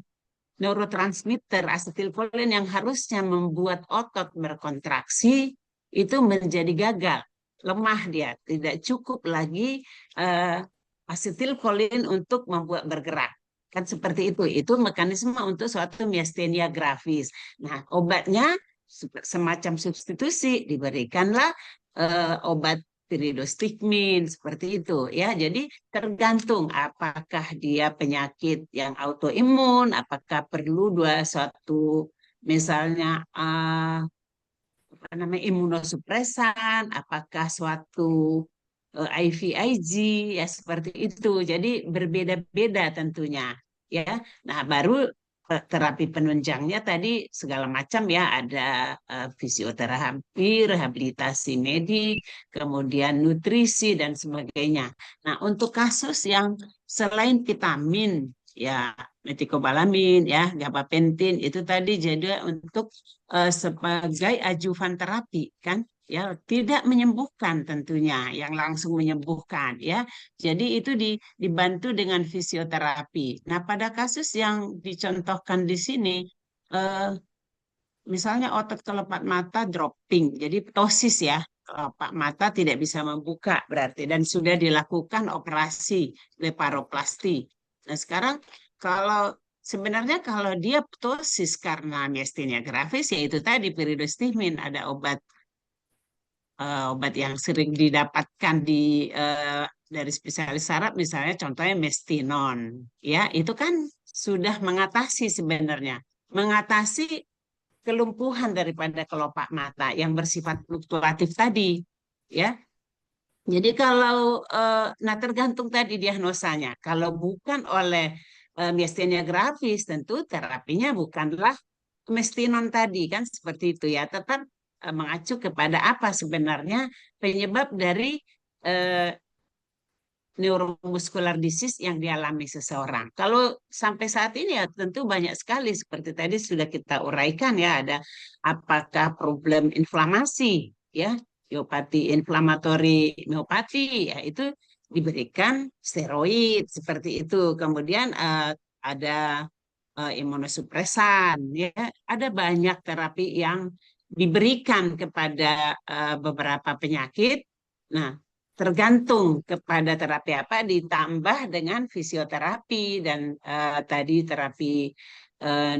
neurotransmitter asetilkolin yang harusnya membuat otot berkontraksi itu menjadi gagal, lemah dia, tidak cukup lagi eh, asetilkolin untuk membuat bergerak. Kan seperti itu. Itu mekanisme untuk suatu miastenia gravis. Nah, obatnya semacam substitusi, diberikanlah obat piridostigmin seperti itu ya. Jadi tergantung apakah dia penyakit yang autoimun, apakah perlu suatu misalnya apa namanya imunosupresan, apakah suatu IVIG ya seperti itu. Jadi berbeda-beda tentunya ya. Nah, baru terapi penunjangnya tadi segala macam ya, ada fisioterapi, rehabilitasi medik, kemudian nutrisi dan sebagainya. Nah, untuk kasus yang selain vitamin ya, metikobalamin ya, gabapentin itu tadi jadi untuk sebagai ajuvan terapi kan ya, tidak menyembuhkan tentunya yang langsung menyembuhkan ya. Jadi itu dibantu dengan fisioterapi. Nah, pada kasus yang dicontohkan di sini eh, misalnya otot kelopak mata dropping, jadi ptosis ya, kelopak mata tidak bisa membuka berarti, dan sudah dilakukan operasi blefaroplasti. Nah, sekarang kalau sebenarnya kalau dia ptosis karena miastenia gravis, yaitu tadi piridostigmin, ada obat yang sering didapatkan dari spesialis saraf, misalnya contohnya mestinon ya, itu kan sudah mengatasi sebenarnya, mengatasi kelumpuhan daripada kelopak mata yang bersifat fluktuatif tadi ya. Jadi kalau nah tergantung tadi diagnosanya. Kalau bukan oleh miastenia gravis, tentu terapinya bukanlah mestinon tadi kan seperti itu ya. Tetap mengacu kepada apa sebenarnya penyebab dari eh, neuromuscular disease yang dialami seseorang. Kalau sampai saat ini ya tentu banyak sekali seperti tadi sudah kita uraikan ya, ada apakah problem inflamasi ya, miopati inflamatori miopati ya, itu diberikan steroid seperti itu. Kemudian ada imunosupresan ya, ada banyak terapi yang diberikan kepada beberapa penyakit. Nah, tergantung kepada terapi apa, ditambah dengan fisioterapi dan tadi terapi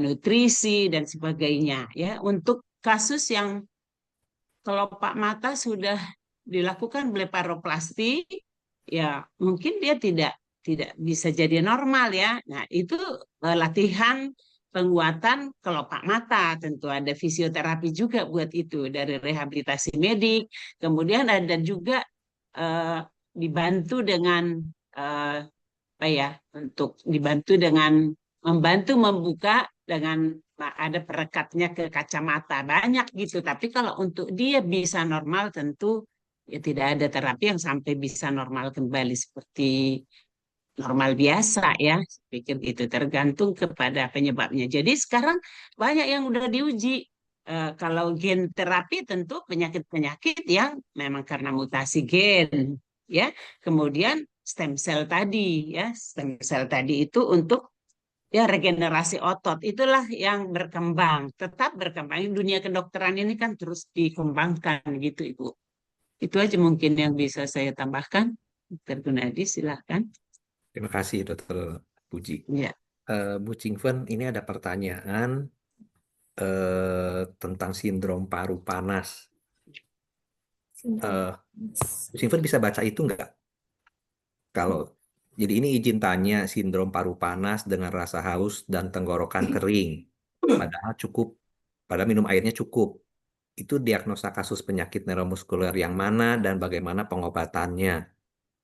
nutrisi dan sebagainya ya. Untuk kasus yang kelopak mata sudah dilakukan blefaroplasti ya, mungkin dia tidak bisa jadi normal ya. Nah, itu latihan penguatan kelopak mata, tentu ada fisioterapi juga buat itu dari rehabilitasi medik. Kemudian ada juga dibantu dengan apa ya, untuk dibantu dengan membantu membuka dengan ada perekatnya ke kacamata banyak gitu. Tapi kalau untuk dia bisa normal tentu ya tidak ada terapi yang sampai bisa normal kembali seperti normal biasa ya. Saya pikir itu tergantung kepada penyebabnya. Jadi sekarang banyak yang udah diuji. Kalau gen terapi tentu penyakit-penyakit yang memang karena mutasi gen ya. Kemudian stem cell tadi ya, stem cell tadi itu untuk ya regenerasi otot. Itulah yang berkembang, tetap berkembang. Dunia kedokteran ini kan terus dikembangkan gitu Ibu. Itu aja mungkin yang bisa saya tambahkan. Dr. Gunadi silahkan. Terima kasih Dr. Puji. Ya. Bu Chingfen, ini ada pertanyaan tentang sindrom paru panas. Sindrom. Bu Chingfen bisa baca itu nggak? Jadi ini izin tanya, sindrom paru panas dengan rasa haus dan tenggorokan kering. Padahal minum airnya cukup. Itu diagnosa kasus penyakit neuromuskuler yang mana dan bagaimana pengobatannya?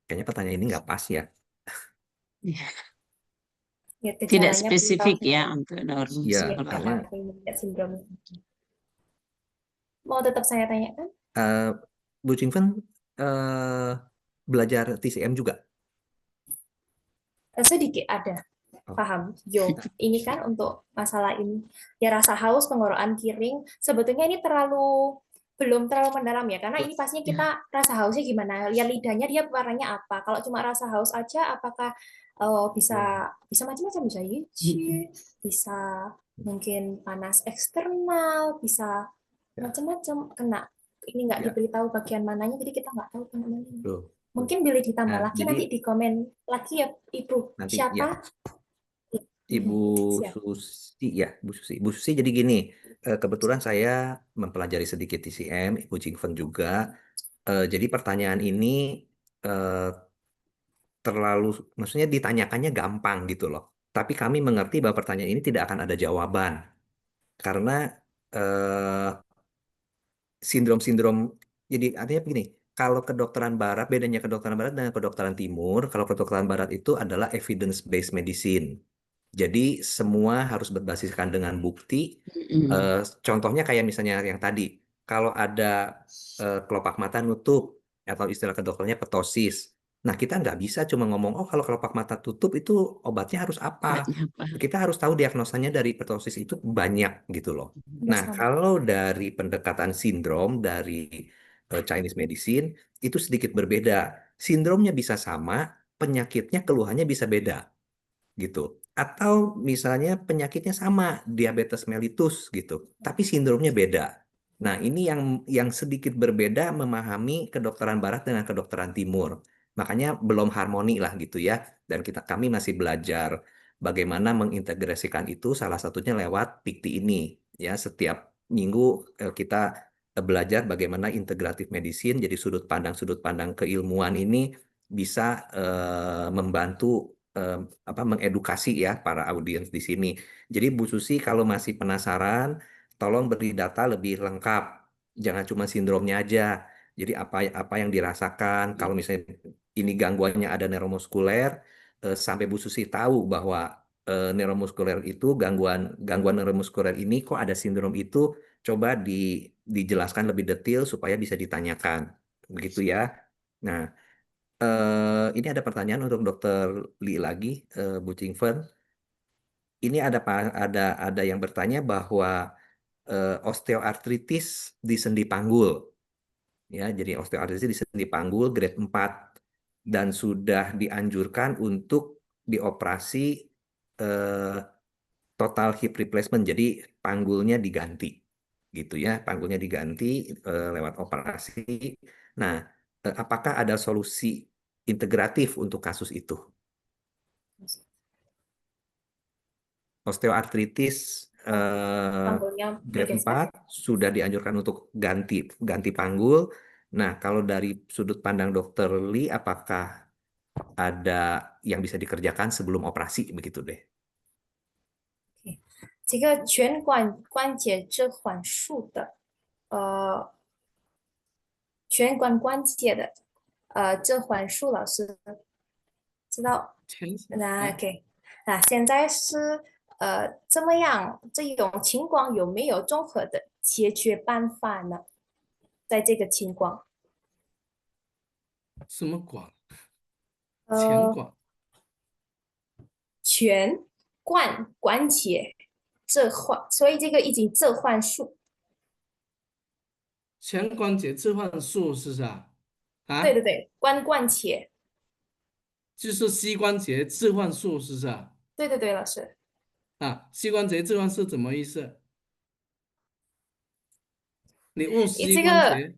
Kayaknya pertanyaan ini nggak pas ya. Ya, Tidak gejalanya spesifik beritahu ya kita. untuk Ya, neuromuskuler. karena Sindrom. Mau tetap saya tanyakan? Bu Chingfen belajar TCM juga? Sedikit ada. Oh. Paham. Yo, ini kan untuk masalah ini. Ya rasa haus, tenggorokan kering. Sebetulnya ini belum terlalu mendalam ya. Karena ini pastinya kita rasa hausnya gimana. Ya lidahnya dia warnanya apa. Kalau cuma rasa haus aja, apakah bisa macam-macam. Bisa yuci, bisa mungkin panas eksternal, bisa macam-macam kena. Ini nggak Ya. diberitahu bagian mananya, jadi kita nggak tahu kena mananya. Tuh. Mungkin boleh ditambah Nah, lagi, jadi- nanti di komen lagi ya Ibu. Nanti, Siapa? ya. Ibu Siap. Susi ya, Bu Susi jadi gini, kebetulan saya mempelajari sedikit TCM, Ibu Chingfen juga. Jadi pertanyaan ini maksudnya ditanyakannya gampang gitu loh. Tapi kami mengerti bahwa pertanyaan ini tidak akan ada jawaban karena sindrom-sindrom. Jadi artinya begini, kalau kedokteran barat, bedanya kedokteran barat dengan kedokteran timur, kalau kedokteran barat itu adalah evidence-based medicine. Jadi semua harus berbasiskan dengan bukti. Contohnya kayak misalnya yang tadi, kalau ada kelopak mata nutup atau istilah kedokterannya ptosis. Nah, kita nggak bisa cuma ngomong, oh kalau kelopak mata tutup itu obatnya harus apa. Kita harus tahu diagnosanya dari ptosis itu banyak gitu loh. Nah, kalau dari pendekatan sindrom dari Chinese medicine itu sedikit berbeda. Sindromnya bisa sama, penyakitnya keluhannya bisa beda gitu. Atau misalnya penyakitnya sama, diabetes mellitus gitu, tapi sindromnya beda. Nah, ini yang sedikit berbeda memahami kedokteran barat dengan kedokteran timur. Makanya belum harmoni lah gitu ya. Dan kami masih belajar bagaimana mengintegrasikan itu, salah satunya lewat PIKTI ini. Ya, setiap minggu kita belajar bagaimana integratif medicine, jadi sudut pandang keilmuan ini bisa membantu mengedukasi ya para audiens di sini. Jadi Bu Susi kalau masih penasaran, tolong beri data lebih lengkap. Jangan cuma sindromnya aja. Jadi apa yang dirasakan, kalau misalnya ini gangguannya ada neuromuskuler, sampai Bu Susi tahu bahwa neuromuskuler itu gangguan neuromuskuler ini kok ada sindrom itu, coba dijelaskan lebih detail supaya bisa ditanyakan. Begitu ya. Nah, ini ada pertanyaan untuk Dr. Lee lagi, Bu Chingfen. Ini ada yang bertanya bahwa osteoartritis di sendi panggul, ya, jadi osteoartritis di sendi panggul grade 4 dan sudah dianjurkan untuk dioperasi total hip replacement, jadi panggulnya diganti, gitu ya, panggulnya diganti lewat operasi. Nah, apakah ada solusi integratif untuk kasus itu? Osteoartritis Panggulnya grade bergeser. 4 sudah dianjurkan untuk ganti panggul. Nah, kalau dari sudut pandang Dr. Lee, apakah ada yang bisa dikerjakan sebelum operasi begitu deh? 这个拳关节置缓术的，拳关关节的，置缓术老师知道？那 OK，那现在是怎么样？这种情况有没有综合的解决办法呢？在这个情况，什么管？前呃，管。全关节置换，所以这个已经置换术。前关节置换术是不是啊？啊，对对对，关节，就是膝关节置换术是不是啊？对对对，老师。啊，膝关节置换是怎么意思？你问膝这个关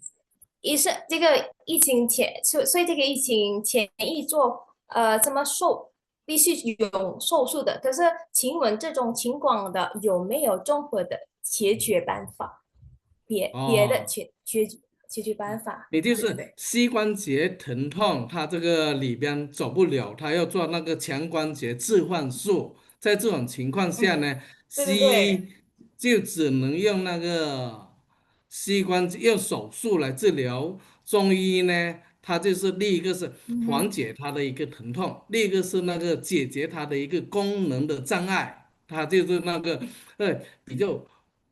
节，这个疫情前，所以这个疫情前一做怎么必须有手术的。可是，请问这种情况的有没有综合的解决办法？别的哦，解决办法？也就是对对对膝关节疼痛，它这个里边走不了，它要做那个前关节置换术。在这种情况下嗯，呢，对对对，西医就只能用那个膝关节用手术来治疗。中医呢，它就是另一个是缓嗯哼，解它的一个疼痛，另一个是那个解决它的一个功能的障碍。它就是那个比较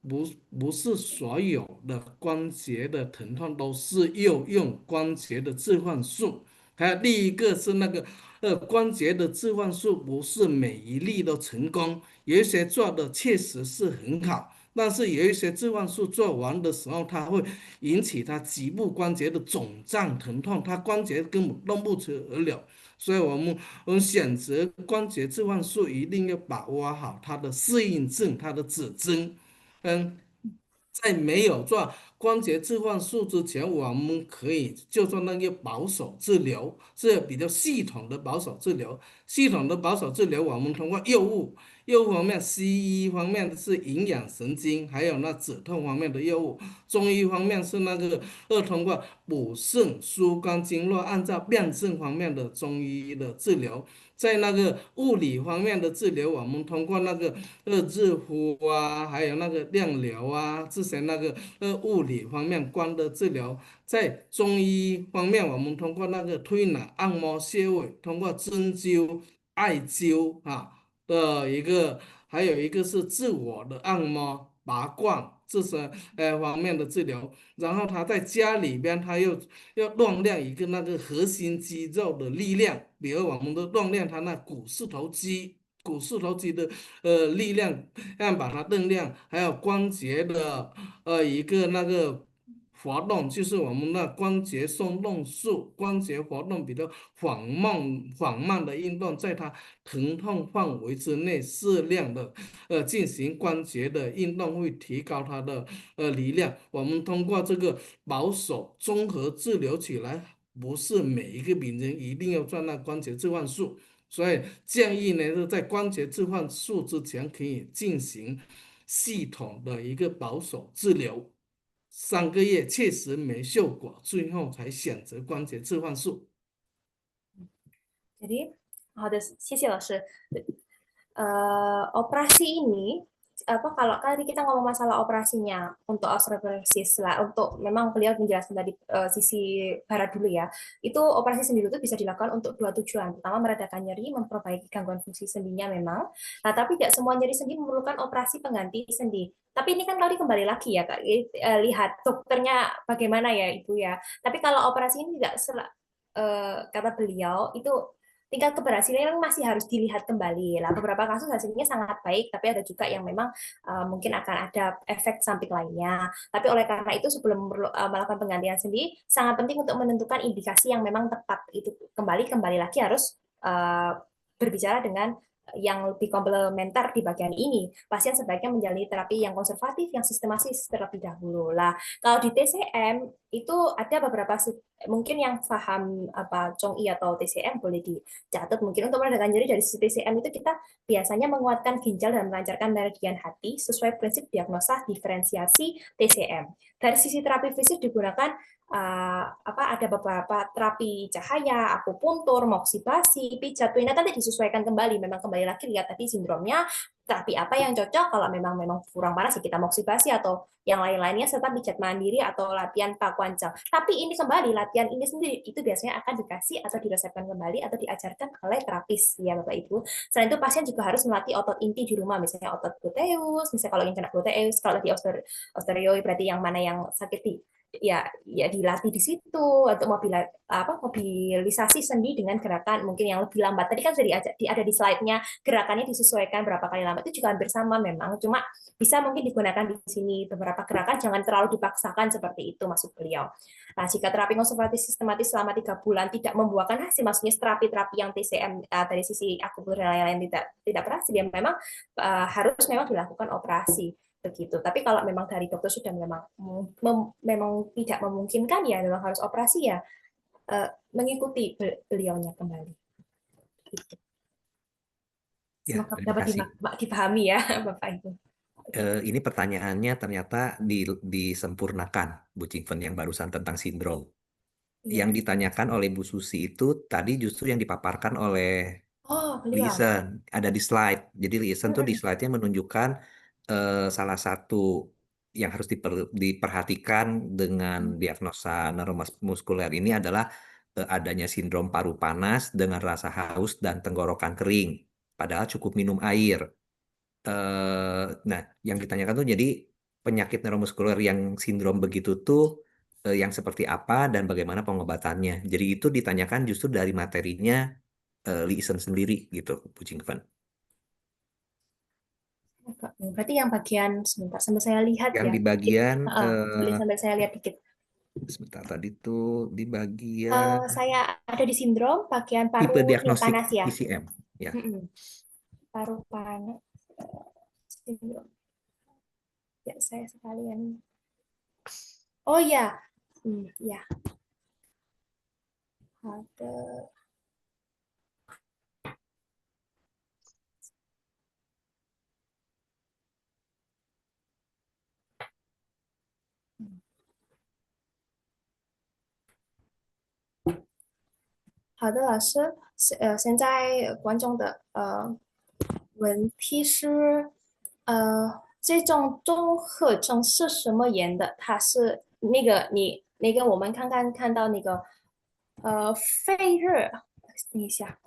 不不是所有的关节的疼痛都是要用关节的置换术，还有另一个是那个关节的置换术不是每一例都成功，有一些做的确实是很好，但是有一些置换术做完的时候，它会引起它局部关节的肿胀疼痛，它关节根本动不得了。所以我们选择关节置换术一定要把握好它的适应症、它的指征。嗯，在没有做关节置换术之前，我们可以就做那个保守治疗，是比较系统的保守治疗。系统的保守治疗，我们通过药物方面，西医方面是营养神经，还有那止痛方面的药物；中医方面是那个通过补肾、疏肝经络，按照辩证方面的中医的治疗。在那个物理方面的治疗，我们通过那个热敷啊，还有那个亮疗啊，这些那个物理方面光的治疗。在中医方面，我们通过那个推拿、按摩、穴位，通过针灸、艾灸啊的一个，还有一个是自我的按摩、拔罐这些方面的治疗。然后他在家里边，他又要锻炼一个那个核心肌肉的力量，比如我们的锻炼他那股四头肌的力量，让把它锻炼，还有关节的一个那个活动，就是我们的关节松动术，关节活动比较缓慢的运动，在它疼痛范围之内适量的进行关节的运动，会提高它的力量。我们通过这个保守综合治疗起来，不是每一个病人一定要做那关节置换术。所以建议呢，是在关节置换术之前可以进行系统的一个保守治疗，3个月确实没效果，最后才选择关节置换术。Jadi, 好的，谢谢老师。Operasi ini kalau tadi kita ngomong masalah operasinya untuk osteoporosis lah, untuk memang beliau menjelaskan tadi sisi barat dulu ya, itu operasi sendi lutut bisa dilakukan untuk 2 tujuan. Pertama, meredakan nyeri, memperbaiki gangguan fungsi sendinya memang. Nah, tapi tidak semua nyeri sendi memerlukan operasi pengganti sendi. Tapi ini kan tadi kembali lagi ya Kak, lihat dokternya bagaimana ya Ibu ya. Tapi kalau operasi ini tidak kata beliau itu tingkat keberhasilan masih harus dilihat kembali lah. Beberapa kasus hasilnya sangat baik, tapi ada juga yang memang mungkin akan ada efek samping lainnya. Tapi oleh karena itu sebelum melakukan penggantian sendi, sangat penting untuk menentukan indikasi yang memang tepat. Itu kembali lagi harus berbicara dengan yang lebih komplementer di bagian ini. Pasien sebaiknya menjalani terapi yang konservatif, yang sistematis terlebih dahulu. Lah, kalau di TCM itu ada beberapa mungkin yang paham apa Chong I atau TCM boleh dicatat. Mungkin untuk meredakan nyeri dari sisi TCM itu kita biasanya menguatkan ginjal dan melancarkan meridian hati sesuai prinsip diagnosa diferensiasi TCM. Dari sisi terapi fisik digunakan ada beberapa terapi cahaya, akupuntur, moksibasi, pijat, nanti disesuaikan kembali. Memang kembali lagi lihat tadi sindromnya, terapi apa yang cocok. Kalau memang kurang panas ya kita moksibasi atau yang lain-lainnya, serta pijat mandiri atau latihan pakuancang. Tapi ini kembali latihan ini sendiri itu biasanya akan dikasih atau diresepkan kembali atau diajarkan oleh terapis ya Bapak Ibu. Selain itu pasien juga harus melatih otot inti di rumah, misalnya otot gluteus, misalnya kalau ingin kena gluteus, kalau di osteoid berarti yang mana yang sakit ya dilatih di situ untuk mobilisasi sendi dengan gerakan mungkin yang lebih lambat. Tadi kan sudah ada di slide-nya, gerakannya disesuaikan berapa kali lambat, itu juga hampir sama memang, cuma bisa mungkin digunakan di sini beberapa gerakan, jangan terlalu dipaksakan seperti itu maksud beliau. Nah, jika terapi konservatif sistematis selama 3 bulan tidak membuahkan hasil, maksudnya terapi-terapi yang TCM dari sisi akupunktur lain tidak berhasil, ya memang harus memang dilakukan operasi begitu. Tapi kalau memang dari dokter sudah memang tidak memungkinkan, ya memang harus operasi, ya mengikuti beliaunya kembali. Gitu. Ya, Semoga terima dapat kasih. dipahami ya Bapak Ibu. Ini pertanyaannya ternyata disempurnakan, Bu Cingven, yang barusan tentang sindrom. Iya. Yang ditanyakan oleh Bu Susi itu tadi justru yang dipaparkan oleh Oh, beliau. Liesen, ada di slide. Jadi Liesen tuh di slide-nya menunjukkan salah satu yang harus diperhatikan dengan diagnosa neuromuskuler ini adalah adanya sindrom paru panas dengan rasa haus dan tenggorokan kering. Padahal cukup minum air. Nah, yang ditanyakan tuh jadi penyakit neuromuskuler yang sindrom begitu tuh yang seperti apa dan bagaimana pengobatannya. Jadi itu ditanyakan justru dari materinya Liesen sendiri gitu, Bu Cingven. Berarti yang bagian sebentar sambil saya lihat Yang ya. di bagian Sambil saya lihat dikit. sebentar tadi tuh di bagian Saya ada di sindrom bagian tipe paru diagnostik panas ya. PCM ya. Paru panas. Sindrom. Ya, saya sekalian. Oh ya. Ya. Ada.好的，老师，现在观众的问题是，这种综合征是什么炎的？它是那个我们看到那个肺热，等一下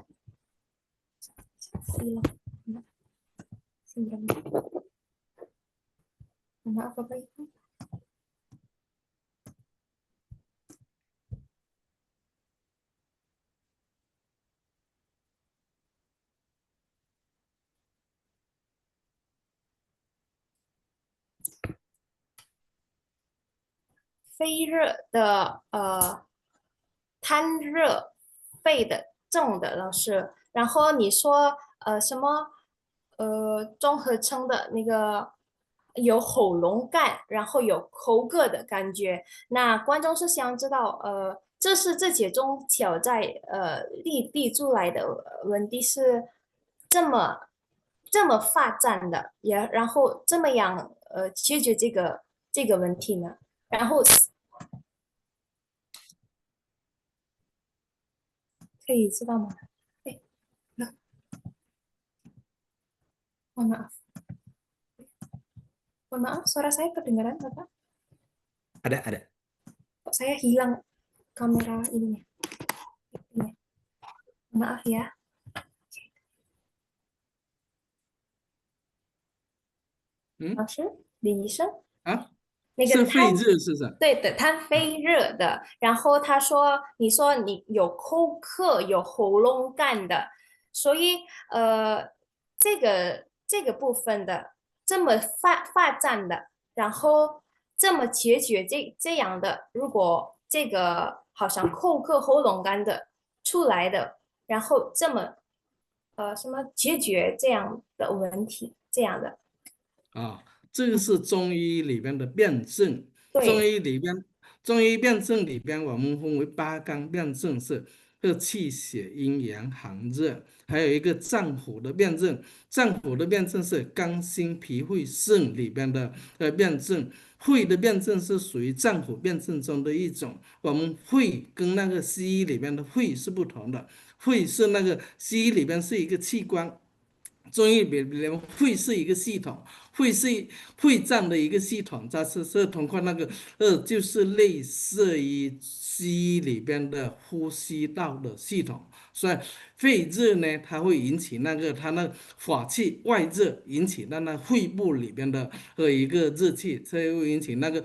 ，maaf Bapak Ibu。肺热的贪热肺的症的老师，然后你说什么综合称的那个有喉咙干，然后有口渴的感觉，那观众是想知道这是这几种挑在立出来的问题是这么发展的，也然后这么样解决这个问题呢？然后可以知道吗？哎，mohon maaf. Mohon maaf, suara saya kedengaran, Bapak? Ada. Kok saya hilang kamera ininya? Maaf ya. 老师，李医生啊，那是个肺热是吧？对的，他肺热的。然后他说，你说你有口渴、有喉咙干的，所以这个部分的这么发展的，然后这么解决这样的，如果这个好像口渴、喉咙干的出来的，然后这么什么解决这样的问题，这样的。啊，这个是中医里边的辩证。对中医辩证里边，我们分为8纲辩证，是气血阴阳寒热，还有一个脏腑的辩证。脏腑的辩证是肝心脾肺肾里边的辩证。肺的辩证是属于脏腑辩证中的一种。我们肺跟那个西医里边的肺是不同的，肺是那个西医里边是一个器官。中医里面肺是一个系统，肺是肺脏的一个系统，它是通过那个就是类似于西医里边的呼吸道的系统，所以肺热呢，它会引起那个它那法气外热，引起那肺部里边的一个热气，这会引起那个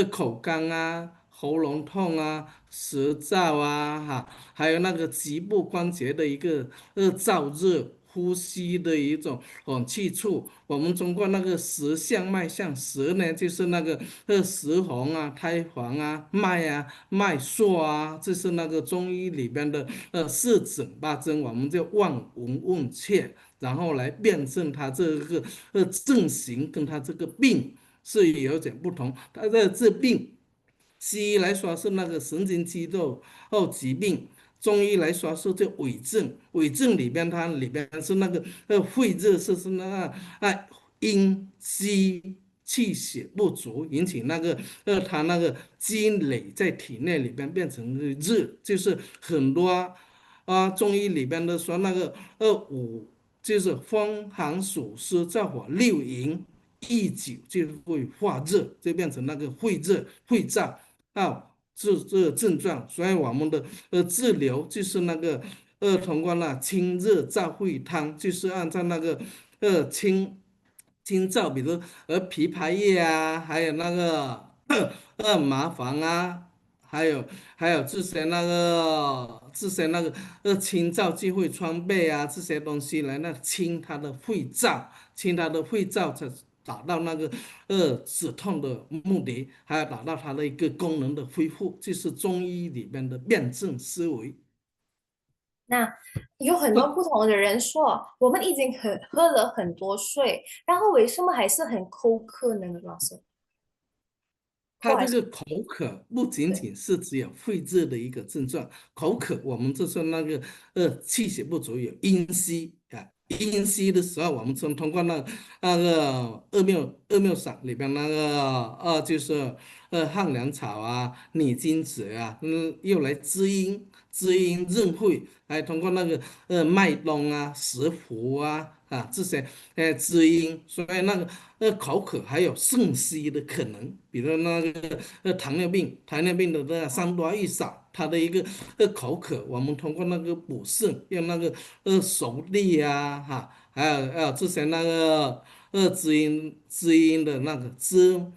口干啊。喉咙痛啊、舌燥啊，还有那个局部关节的一个燥热、呼吸的一种气促。我们通过那个舌象脉象，舌呢就是那个舌红啊、苔黄啊、脉啊、脉数啊，这是那个中医里边的四诊八诊，我们就望闻问切，然后来辨证它这个症型跟它这个病是有点不同，它的这病。西医来说是那个神经肌肉疾病，中医来说是叫痿症。痿症里边它里边是那个肺热是那个阴虚气血不足，引起那个它那个积累在体内里边变成热，就是很多中医里边的说那个五就是风寒暑湿燥火六淫。一久就会化热，就变成那个肺热、肺燥。这症状，所以我们的治疗就是那个通过那清热燥肺汤，就是按照那个清燥，比如枇杷叶啊，还有那个麻黄啊，还有这些那个清燥忌讳川贝啊这些东西来清它的肺燥，才达到那个止痛的目的，还要达到它的一个功能的恢复，就是中医里边的辩证思维。那有很多不同的人说，我们已经喝了很多水，然后为什么还是很口渴呢，老师？它这个口渴不仅仅是只有肺热的一个症状，口渴我们就是那个气血不足，有阴虚啊。阴虚的时候，我们通过那个二妙散里边那个就是汉凉草啊、拟金子啊，又来滋阴润肺，还通过那个麦冬啊、石斛这些滋阴，所以那个口渴还有肾虚的可能，比如那个糖尿病的那个三多一少，它的一个口渴，我们通过那个补肾，用那个熟地啊还有之前那个滋阴的那个枇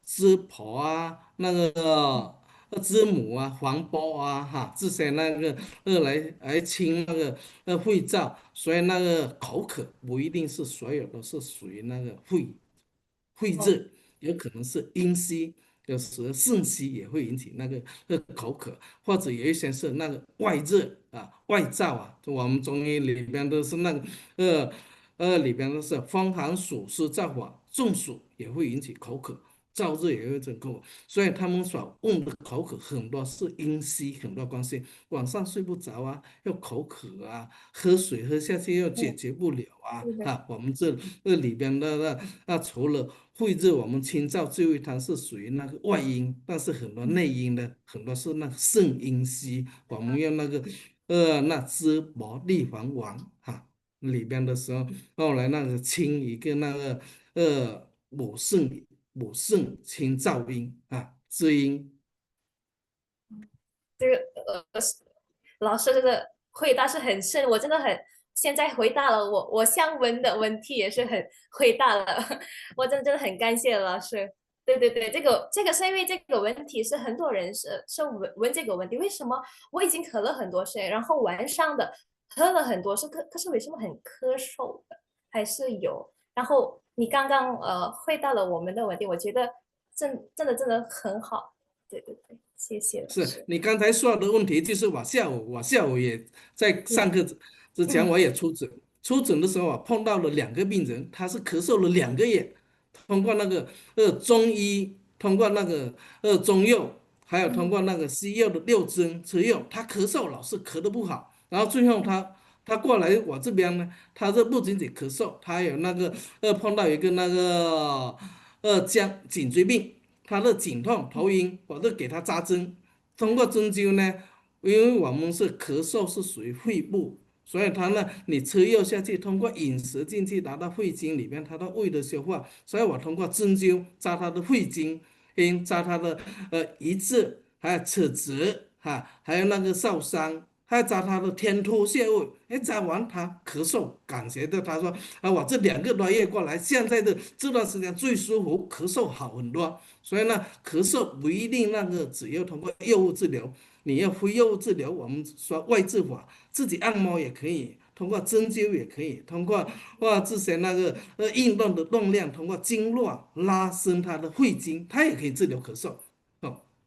杷啊，那个知母啊、黄柏啊，这些那个来清那个肺燥，所以那个口渴不一定是所有都是属于那个肺热，有可能是阴虚，有时候肾虚也会引起那个口渴，或者有一些是那个外热外燥我们中医里边都是那个里边都是风寒暑湿燥火，中暑也会引起口渴。燥热也会整口渴，所以他们所问的口渴很多是阴虚，很多关系，晚上睡不着又口渴喝水喝下去又解决不了我们这里边的除了肺热，我们清燥治胃汤是属于那个外阴，但是很多内阴的很多是那个肾阴虚，我们用那个那淄博地黄丸里边的时候，后来那个清一个那个补肾清燥阴滋阴。这个老师这个回答是很深，我真的现在回答了我想问的问题也是很回答了，我真的很感谢老师。对对对，这个是因为这个问题是很多人是问这个问题，为什么我已经喝了很多水，然后晚上的喝了很多水，可是为什么很咳嗽的还是有？然后你刚刚回答了我们的问题，我觉得真的很好。对对对，谢谢老是师。你刚才说的问题，就是我下午也在上课之前我也出诊的时候碰到了2个病人，他是咳嗽了2个月，通过那个中医，通过那个中药，还有通过那个西药的6针吃药，他咳嗽老是咳得不好，然后最后他过来我这边呢，他这不仅仅咳嗽，他有那个碰到一个那个颈椎病。他的颈痛、头晕，我就给他扎针。通过针灸呢，因为我们是咳嗽是属于肺部，所以它呢，你吃药下去，通过饮食进去，达到肺经里面，它的胃的消化。所以我通过针灸扎它的肺经，扎它的一字，还有尺直哈，还有那个少商，还有扎它的天突穴位。哎，扎完他咳嗽，感觉到他说我这2个多月过来，现在的这段时间最舒服，咳嗽好很多。所以呢，咳嗽不一定那个只要通过药物治疗，你要非药物治疗，我们说外治法，自己按摩也可以，通过针灸也可以，通过之前那个运动的动量，通过经络拉伸它的肺经，它也可以治疗咳嗽。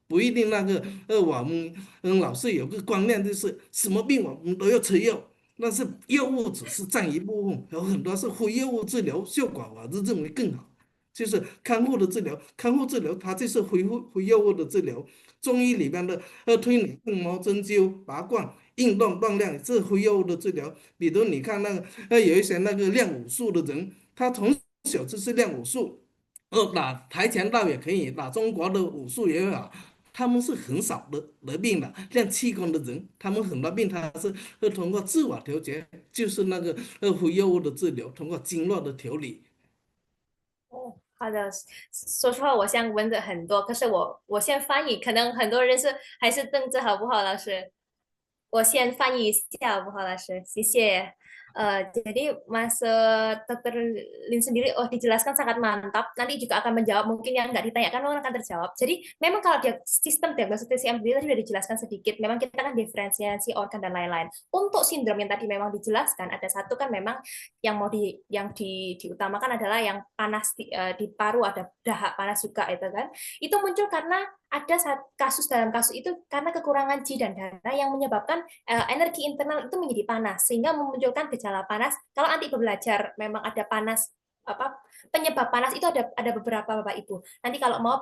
不一定那个我们老是有个观念，就是什么病我们都要吃药，但是药物只是占一部分，有很多是非药物治疗，效果我是认为更好。就是康复的治疗，康复治疗它就是非药物的治疗。中医里边的推拿、按摩、针灸、拔罐、运动锻炼，这非药物的治疗。比如你看那个有一些那个练武术的人，他从小就是练武术，打跆拳道也可以，打中国的武术也好。他们是很少得病的，练气功的人，他们很多病他是通过自我调节，就是那个非药物的治疗，通过经络的调理。哦，好的。说实话，我想问的很多，可是我先翻译，可能很多人还是瞪着，好不好，老师？我先翻译一下，好不好，老师？谢谢。Jadi Mas Dr. Lin sendiri, dijelaskan sangat mantap. Nanti juga akan menjawab mungkin yang nggak ditanyakan akan terjawab. Jadi memang kalau dia sistem diagnosis TCM tadi sudah dijelaskan sedikit. Memang kita kan diferensiasi organ dan lain-lain. Untuk sindrom yang tadi memang dijelaskan, ada satu kan memang yang diutamakan adalah yang panas di paru, ada dahak panas juga itu kan. Itu muncul karena ada dalam kasus itu karena kekurangan Ji dan darah yang menyebabkan energi internal itu menjadi panas sehingga memunculkan gejala panas. Kalau nanti belajar memang ada panas penyebab panas itu ada beberapa Bapak Ibu. Nanti kalau mau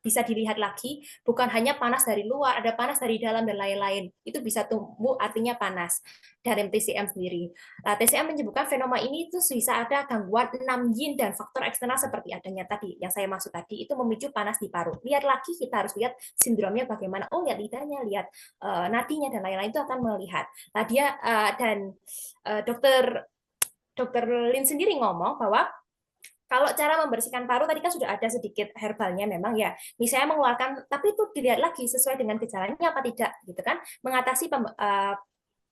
bisa dilihat lagi, bukan hanya panas dari luar, ada panas dari dalam dan lain-lain. Itu bisa tumbuh artinya panas dari TCM sendiri. TCM menyebutkan fenomena ini itu bisa ada gangguan 6 yin dan faktor eksternal seperti adanya tadi, yang saya maksud tadi, itu memicu panas di paru. Lihat lagi, kita harus lihat sindromnya bagaimana. Oh, lihat lidahnya, lihat nadinya dan lain-lain, itu akan melihat. Nah, dia dan Dokter Lin sendiri ngomong bahwa kalau cara membersihkan paru tadi kan sudah ada sedikit herbalnya memang ya. Misalnya mengeluarkan, tapi itu dilihat lagi sesuai dengan gejalanya apa tidak, gitu kan? Mengatasi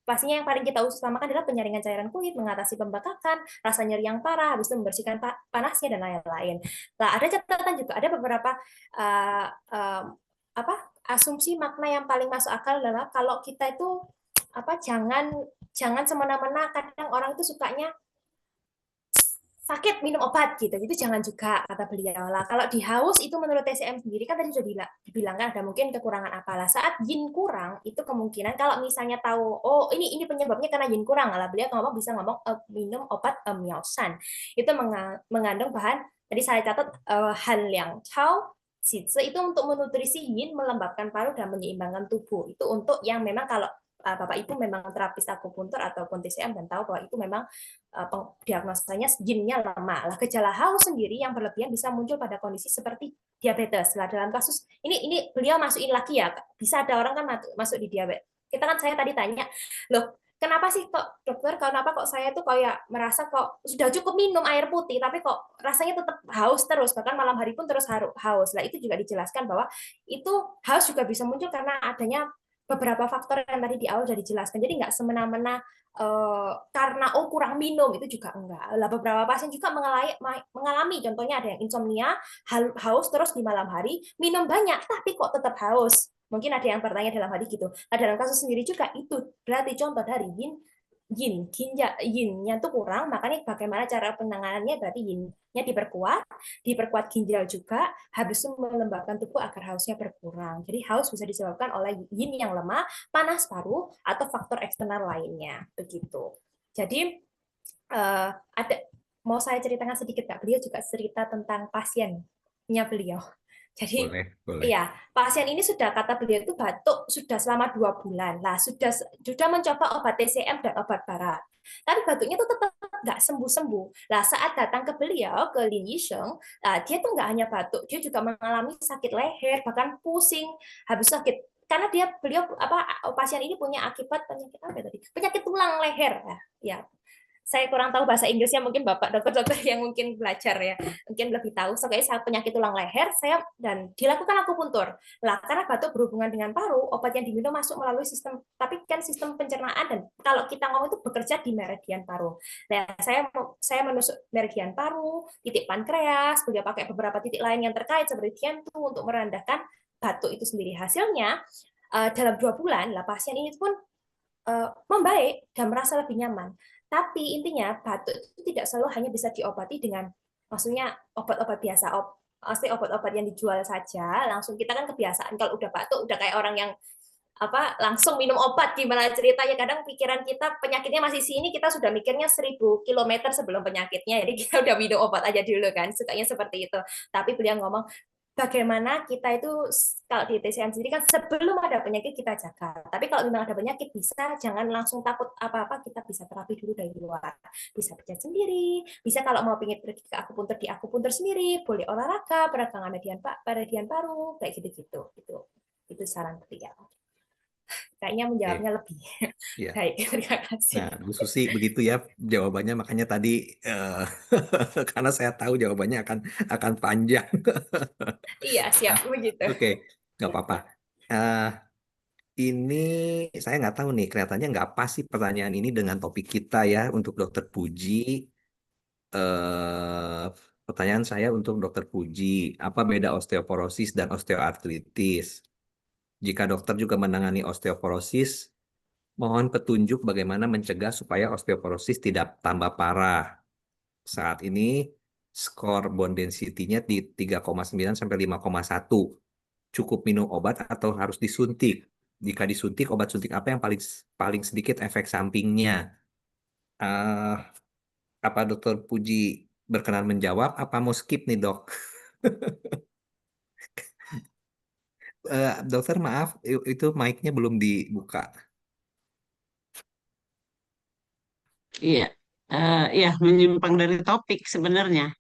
pastinya yang paling kita utamakan adalah penyaringan cairan kulit, mengatasi pembekakan, rasa nyeri yang parah, habis itu membersihkan panasnya dan lain-lain. Nah, ada catatan juga, ada beberapa asumsi makna yang paling masuk akal adalah kalau kita itu jangan semena-mena. Kadang orang itu sukanya sakit minum obat gitu, itu jangan juga, kata beliau lah. Kalau di haus itu menurut TCM sendiri kan tadi sudah dibilangkan ada mungkin kekurangan apalah. Saat yin kurang itu kemungkinan kalau misalnya tahu ini penyebabnya karena yin kurang lah, beliau bisa ngomong minum obat myosan. Itu mengandung bahan tadi saya catat Han Liang Chao Zizi itu untuk menutrisi yin, melembabkan paru dan menyeimbangkan tubuh. Itu untuk yang memang kalau Bapak Ibu memang terapis akupuntur ataupun TCM dan tahu bahwa itu memang diagnosanya yinnya lemah. Lah, gejala haus sendiri yang berlebihan bisa muncul pada kondisi seperti diabetes. Lah, dalam kasus ini beliau masukin lagi ya, bisa ada orang kan masuk di diabetes. Saya tadi tanya, loh kenapa sih kok dokter, kenapa kok saya tuh kayak merasa kok sudah cukup minum air putih tapi kok rasanya tetap haus terus, bahkan malam hari pun terus haus. Lah, itu juga dijelaskan bahwa itu haus juga bisa muncul karena adanya beberapa faktor yang tadi di awal sudah dijelaskan. Jadi nggak semena-mena karena kurang minum, itu juga enggak. Lah, beberapa pasien juga mengalami contohnya ada yang insomnia, haus terus di malam hari, minum banyak tapi kok tetap haus. Mungkin ada yang bertanya dalam hati gitu. Nah, dalam kasus sendiri juga itu berarti contoh dari yin-nya tuh kurang, makanya bagaimana cara penanganannya berarti yin-nya diperkuat ginjal juga, habis itu melembabkan tubuh agar hausnya berkurang. Jadi haus bisa disebabkan oleh yin yang lemah, panas paru, atau faktor eksternal lainnya. Begitu. Jadi mau saya ceritakan sedikit Kak, beliau juga cerita tentang pasiennya beliau. Jadi, boleh. Iya, pasien ini kata beliau itu batuk sudah selama 2 bulan. Lah, sudah mencoba obat TCM dan obat barat. Tapi batuknya itu tetap nggak sembuh-sembuh. Lah, saat datang ke beliau, ke Lin Yisheng, dia tuh nggak hanya batuk, dia juga mengalami sakit leher, bahkan pusing, habis sakit karena beliau pasien ini punya akibat penyakit apa tadi? Penyakit tulang leher ya. Saya kurang tahu bahasa Inggrisnya, mungkin Bapak dokter-dokter yang mungkin belajar ya, mungkin lebih tahu. Soalnya saya penyakit tulang leher, dan dilakukan akupuntur. Lah, karena batuk berhubungan dengan paru, obat yang diminum masuk melalui sistem, tapi kan sistem pencernaan, dan kalau kita ngomong itu bekerja di meridian paru. Nah, saya menusuk meridian paru, titik pankreas, beliau pakai beberapa titik lain yang terkait seperti Tiantu untuk merendahkan batuk itu sendiri. Hasilnya dalam 2 bulan, lah pasien ini pun membaik dan merasa lebih nyaman. Tapi intinya batuk itu tidak selalu hanya bisa diobati dengan, maksudnya obat-obat biasa, obat-obat yang dijual saja. Langsung kita kan kebiasaan kalau udah batuk udah kayak orang yang langsung minum obat, gimana ceritanya. Kadang pikiran kita penyakitnya masih sini, kita sudah mikirnya 1000 kilometer sebelum penyakitnya, jadi kita udah minum obat aja dulu kan, sukanya seperti itu. Tapi beliau ngomong bagaimana kita itu, kalau di TCM sendiri kan sebelum ada penyakit kita jaga. Tapi kalau memang ada penyakit, jangan langsung takut apa-apa, kita bisa terapi dulu dari luar. Bisa pijat sendiri, bisa kalau mau pengen pergi ke akupuntur, di akupuntur sendiri, boleh olahraga, peregangan meridian paru, kayak gitu-gitu. Itu saran beliau. Kayaknya menjawabnya lebih Iya. baik. Terima kasih. Nah, Bu Susi begitu ya jawabannya, makanya tadi karena saya tahu jawabannya akan panjang. Iya, siap begitu. Oke, nggak apa-apa. Ini saya nggak tahu nih, kelihatannya nggak pas sih pertanyaan ini dengan topik kita ya untuk Dokter Puji. Pertanyaan saya untuk Dokter Puji, apa beda osteoporosis dan osteoartritis? Jika dokter juga menangani osteoporosis, mohon petunjuk bagaimana mencegah supaya osteoporosis tidak tambah parah. Saat ini skor bone density-nya di 3,9 sampai 5,1. Cukup minum obat atau harus disuntik? Jika disuntik, obat suntik apa yang paling sedikit efek sampingnya? Apa Dokter Puji berkenan menjawab? Apa mau skip nih, Dok? Dokter, maaf, itu mic-nya belum dibuka. Iya, ya menyimpang dari topik sebenarnya.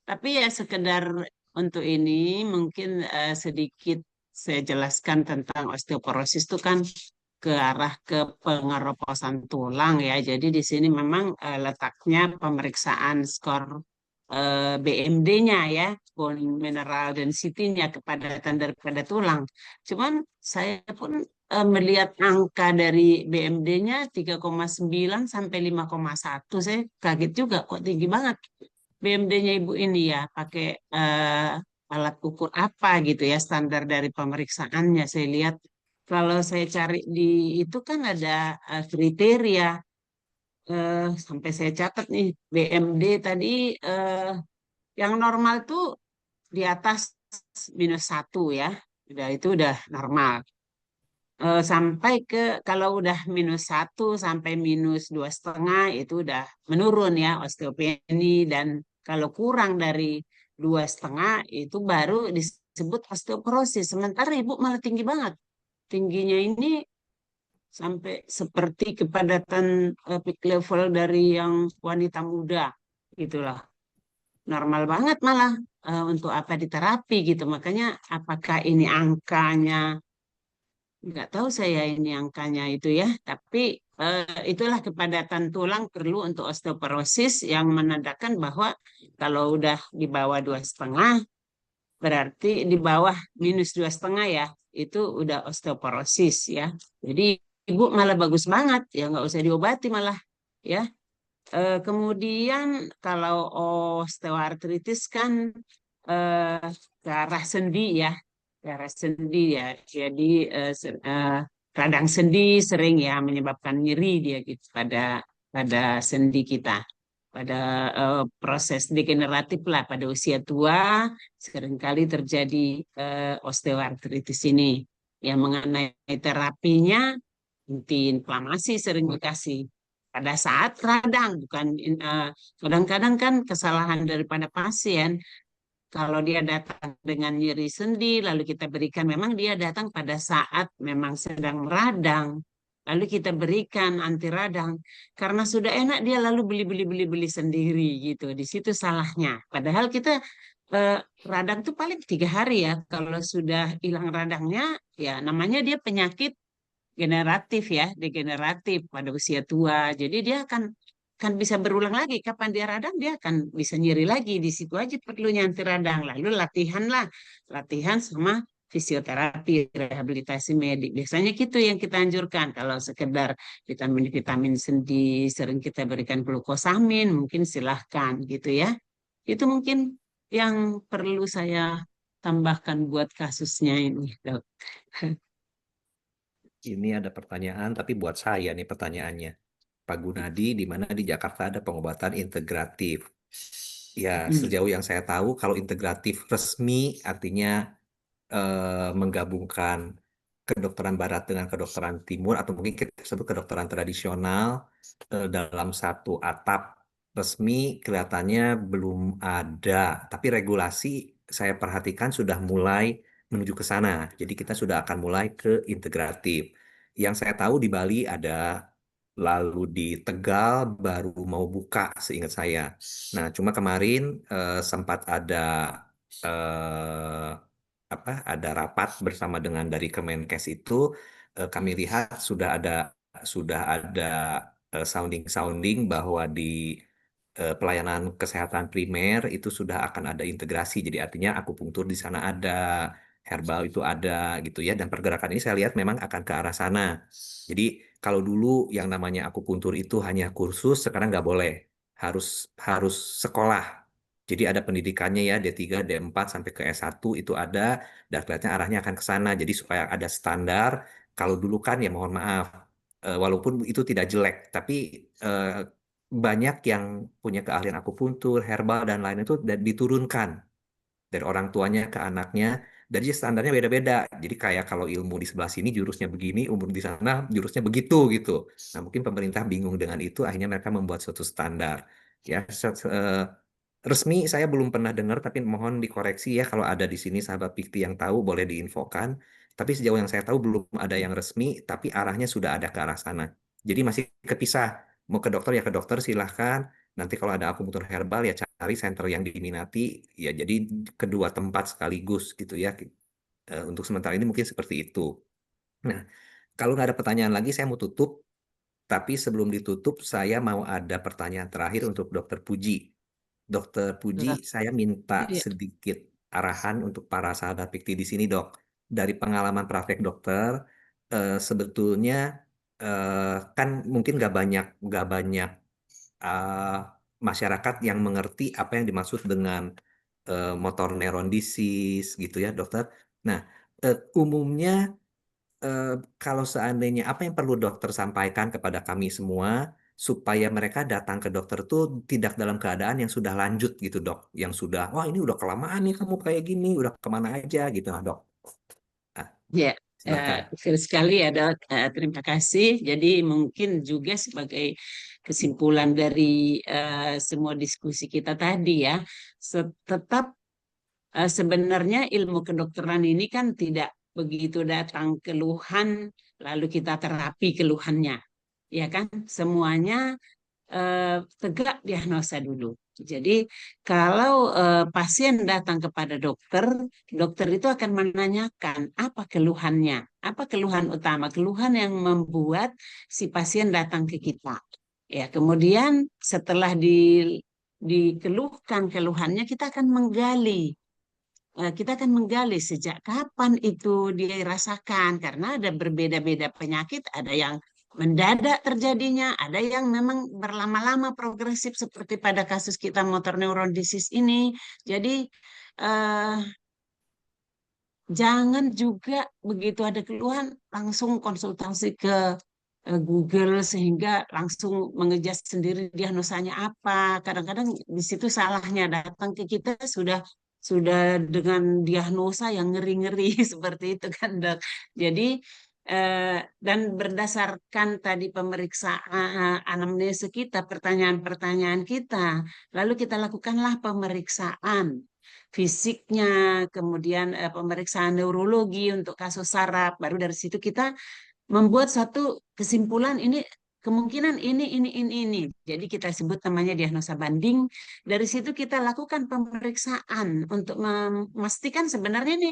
Tapi ya sekedar untuk ini mungkin sedikit saya jelaskan tentang osteoporosis itu kan ke arah ke pengeroposan tulang ya. Jadi di sini memang letaknya pemeriksaan skor BMD-nya ya, bone mineral density-nya, kepadatan daripada tulang. Cuman saya pun melihat angka dari BMD-nya 3,9 sampai 5,1. Saya kaget juga kok tinggi banget BMD-nya Ibu ini ya, pakai alat ukur apa gitu ya, standar dari pemeriksaannya. Saya lihat kalau saya cari di itu kan ada kriteria, sampai saya catat nih BMD tadi, yang normal tuh di atas -1 ya, itu udah normal. Sampai ke kalau udah -1 sampai -2,5 itu udah menurun ya osteopeni, dan kalau kurang dari 2,5 itu baru disebut osteoporosis. Sementara Ibu malah tinggi banget. Tingginya ini sampai seperti kepadatan peak level dari yang wanita muda gitulah. Normal banget malah, untuk apa diterapi gitu. Makanya apakah ini angkanya, nggak tahu saya ini angkanya itu ya, tapi itulah kepadatan tulang perlu untuk osteoporosis yang menandakan bahwa kalau udah di bawah 2,5 berarti di bawah -2,5 ya, itu udah osteoporosis ya. Jadi Ibu malah bagus banget ya, nggak usah diobati malah ya. Kemudian kalau osteoartritis kan ke arah sendi ya, darah sendi ya, jadi radang sendi sering ya menyebabkan nyeri dia gitu pada sendi kita, pada proses degeneratif lah pada usia tua seringkali terjadi osteoartritis ini. Yang mengenai terapinya, anti inflamasi sering dikasih pada saat radang, bukan kadang-kadang kan kesalahan daripada pasien. Kalau dia datang dengan nyeri sendi, lalu kita berikan, memang dia datang pada saat memang sedang radang, lalu kita berikan anti radang. Karena sudah enak dia lalu beli sendiri gitu. Di situ salahnya. Padahal kita radang tuh paling 3 hari ya. Kalau sudah hilang radangnya, ya namanya dia penyakit generatif ya, degeneratif pada usia tua. Jadi dia akan bisa berulang lagi. Kapan dia radang, dia akan bisa nyeri lagi. Di situ aja perlunya anti radang. Lalu latihan sama fisioterapi, rehabilitasi medik. Biasanya gitu yang kita anjurkan. Kalau sekedar vitamin sendi, sering kita berikan glukosamin, mungkin silahkan gitu ya. Itu mungkin yang perlu saya tambahkan buat kasusnya ini, Dok. Ini ada pertanyaan, tapi buat saya nih pertanyaannya. Pak Gunadi, di mana di Jakarta ada pengobatan integratif. Ya, sejauh yang saya tahu, kalau integratif resmi artinya menggabungkan kedokteran barat dengan kedokteran timur, atau mungkin kita sebut kedokteran tradisional dalam satu atap resmi, kelihatannya belum ada. Tapi regulasi saya perhatikan sudah mulai menuju ke sana. Jadi kita sudah akan mulai ke integratif. Yang saya tahu di Bali ada, lalu di Tegal baru mau buka seingat saya. Nah, cuma kemarin sempat ada eh, ada rapat bersama dengan dari Kemenkes itu, kami lihat sudah ada sounding bahwa di pelayanan kesehatan primer itu sudah akan ada integrasi. Jadi artinya akupunktur di sana ada, herbal itu ada gitu ya. Dan pergerakan ini saya lihat memang akan ke arah sana. Jadi kalau dulu yang namanya akupunktur itu hanya kursus, sekarang nggak boleh. Harus harus sekolah. Jadi ada pendidikannya ya, D3, D4 sampai ke S1 itu ada, dan kelihatannya arahnya akan ke sana. Jadi supaya ada standar, kalau dulu kan ya mohon maaf, walaupun itu tidak jelek, tapi banyak yang punya keahlian akupuntur, herbal, dan lain itu diturunkan dari orang tuanya ke anaknya. Jadi standarnya beda-beda. Jadi kayak kalau ilmu di sebelah sini jurusnya begini, umur di sana jurusnya begitu gitu. Nah mungkin pemerintah bingung dengan itu, akhirnya mereka membuat suatu standar. Ya, resmi saya belum pernah dengar, tapi mohon dikoreksi ya kalau ada di sini sahabat Pikti yang tahu boleh diinfokan. Tapi sejauh yang saya tahu belum ada yang resmi, tapi arahnya sudah ada ke arah sana. Jadi masih kepisah. Mau ke dokter ya ke dokter silahkan. Nanti kalau ada akupunktur herbal ya cari center yang diminati. Ya jadi kedua tempat sekaligus gitu ya. Untuk sementara ini mungkin seperti itu. Nah, kalau nggak ada pertanyaan lagi saya mau tutup. Tapi sebelum ditutup saya mau ada pertanyaan terakhir untuk Dokter Puji. Dokter Puji, saya minta Iya. sedikit arahan untuk para sahabat Pikti di sini, Dok. Dari pengalaman praktek dokter, sebetulnya kan mungkin nggak banyak eh, masyarakat yang mengerti apa yang dimaksud dengan motor neuron disease gitu ya, Dokter. Nah, umumnya kalau seandainya apa yang perlu dokter sampaikan kepada kami semua supaya mereka datang ke dokter tuh tidak dalam keadaan yang sudah lanjut gitu dok, yang sudah wah ini udah kelamaan nih kamu kayak gini, udah kemana aja gitu nah dok. Ah, Ya, silakan. betul sekali ya Dok. Terima kasih. Jadi mungkin juga sebagai kesimpulan dari semua diskusi kita tadi ya, tetap sebenarnya ilmu kedokteran ini kan tidak begitu datang keluhan lalu kita terapi keluhannya, ya kan? Semuanya tegak diagnosa dulu. Jadi kalau pasien datang kepada dokter, dokter itu akan menanyakan apa keluhannya, apa keluhan utama, keluhan yang membuat si pasien datang ke kita. Ya, kemudian setelah dikeluhkan keluhannya, kita akan menggali sejak kapan itu dia rasakan, karena ada berbeda-beda penyakit, ada yang mendadak terjadinya, ada yang memang berlama-lama progresif seperti pada kasus kita motor neuron disease ini. Jadi eh, jangan juga begitu ada keluhan langsung konsultasi ke Google sehingga langsung mengejar sendiri diagnosanya apa. Kadang-kadang di situ salahnya, datang ke kita sudah dengan diagnosa yang ngeri-ngeri seperti itu kan dok. Jadi dan berdasarkan tadi pemeriksaan anamnesa kita, pertanyaan-pertanyaan kita, lalu kita lakukanlah pemeriksaan fisiknya, kemudian pemeriksaan neurologi untuk kasus saraf. Baru dari situ kita membuat satu kesimpulan, ini kemungkinan ini. Jadi kita sebut namanya diagnosa banding. Dari situ kita lakukan pemeriksaan untuk memastikan sebenarnya ini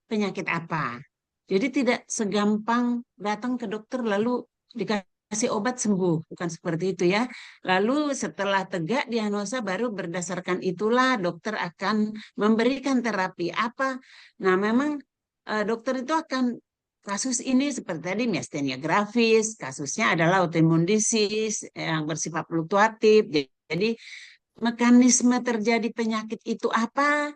penyakit apa. Jadi tidak segampang datang ke dokter lalu dikasih obat sembuh, bukan seperti itu ya. Lalu setelah tegak diagnosa baru berdasarkan itulah dokter akan memberikan terapi apa. Nah, memang dokter itu akan kasus ini seperti tadi miastenia gravis, kasusnya adalah autoimmune disease yang bersifat fluktuatif. Jadi mekanisme terjadi penyakit itu apa,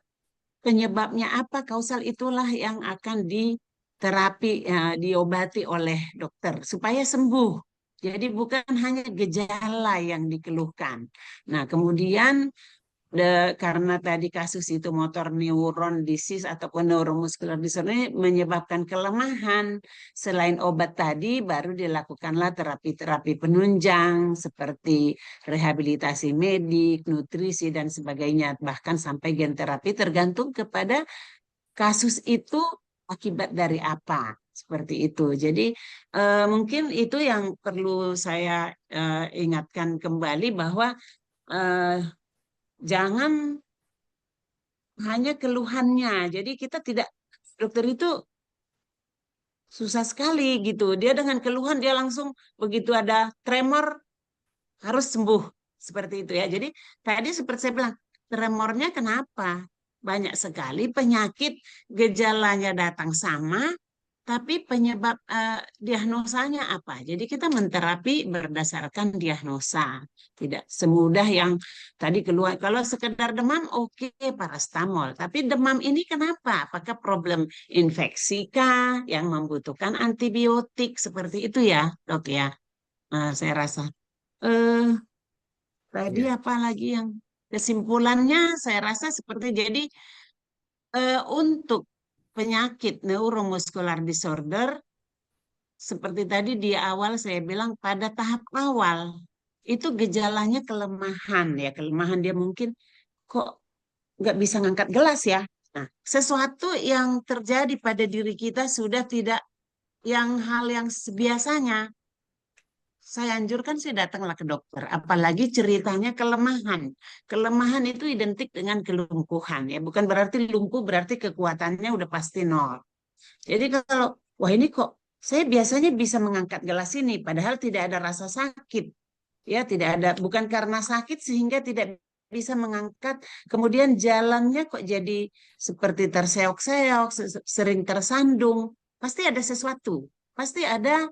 penyebabnya apa, kausal itulah yang akan diterapi, diobati oleh dokter supaya sembuh. Jadi bukan hanya gejala yang dikeluhkan. Nah, kemudian karena tadi kasus itu motor neuron disease ataupun neuromuscular disorder ini menyebabkan kelemahan. Selain obat tadi, baru dilakukanlah terapi-terapi penunjang seperti rehabilitasi medik, nutrisi, dan sebagainya. Bahkan sampai gen terapi tergantung kepada kasus itu akibat dari apa. Seperti itu. Jadi mungkin itu yang perlu saya ingatkan kembali bahwa jangan hanya keluhannya. Jadi kita tidak, dokter itu susah sekali gitu. Dia dengan keluhan dia langsung begitu ada tremor harus sembuh. Seperti itu ya. Jadi tadi seperti saya bilang, tremornya kenapa? Banyak sekali penyakit gejalanya datang sama, tapi penyebab diagnosanya apa? Jadi kita menterapi berdasarkan diagnosa. Tidak semudah yang tadi keluar. Kalau sekedar demam, oke, parastamol. Tapi demam ini kenapa? Apakah problem infeksi kah yang membutuhkan antibiotik? Seperti itu ya, dok ya. Saya rasa. Eh, Tadi Ya. apa lagi yang kesimpulannya? Saya rasa seperti jadi untuk penyakit neuromuscular disorder seperti tadi di awal saya bilang pada tahap awal itu gejalanya kelemahan ya, kelemahan dia mungkin kok nggak bisa ngangkat gelas ya. Nah, sesuatu yang terjadi pada diri kita sudah tidak yang hal yang biasanya. Saya anjurkan sih datanglah ke dokter. Apalagi ceritanya kelemahan. Kelemahan itu identik dengan kelumpuhan ya. Bukan berarti lumpuh berarti kekuatannya udah pasti nol. Jadi kalau, wah ini kok saya biasanya bisa mengangkat gelas ini, padahal tidak ada rasa sakit. Ya, tidak ada, bukan karena sakit sehingga tidak bisa mengangkat, kemudian jalannya kok jadi seperti terseok-seok, sering tersandung. Pasti ada sesuatu, pasti ada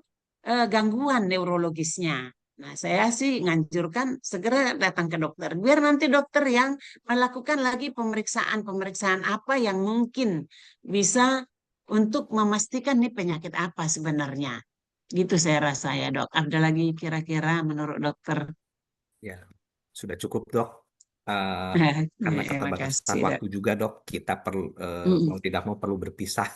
gangguan neurologisnya. Nah, saya sih nganjurkan segera datang ke dokter. Biar nanti dokter yang melakukan lagi pemeriksaan-pemeriksaan apa yang mungkin bisa untuk memastikan nih penyakit apa sebenarnya. Gitu saya rasa ya dok. Ada lagi kira-kira menurut dokter? Ya, sudah cukup dok. Karena Ya, terima keterbatasan kasih dok. waktu juga dok, kita perlu Mm-mm. mau tidak mau perlu berpisah.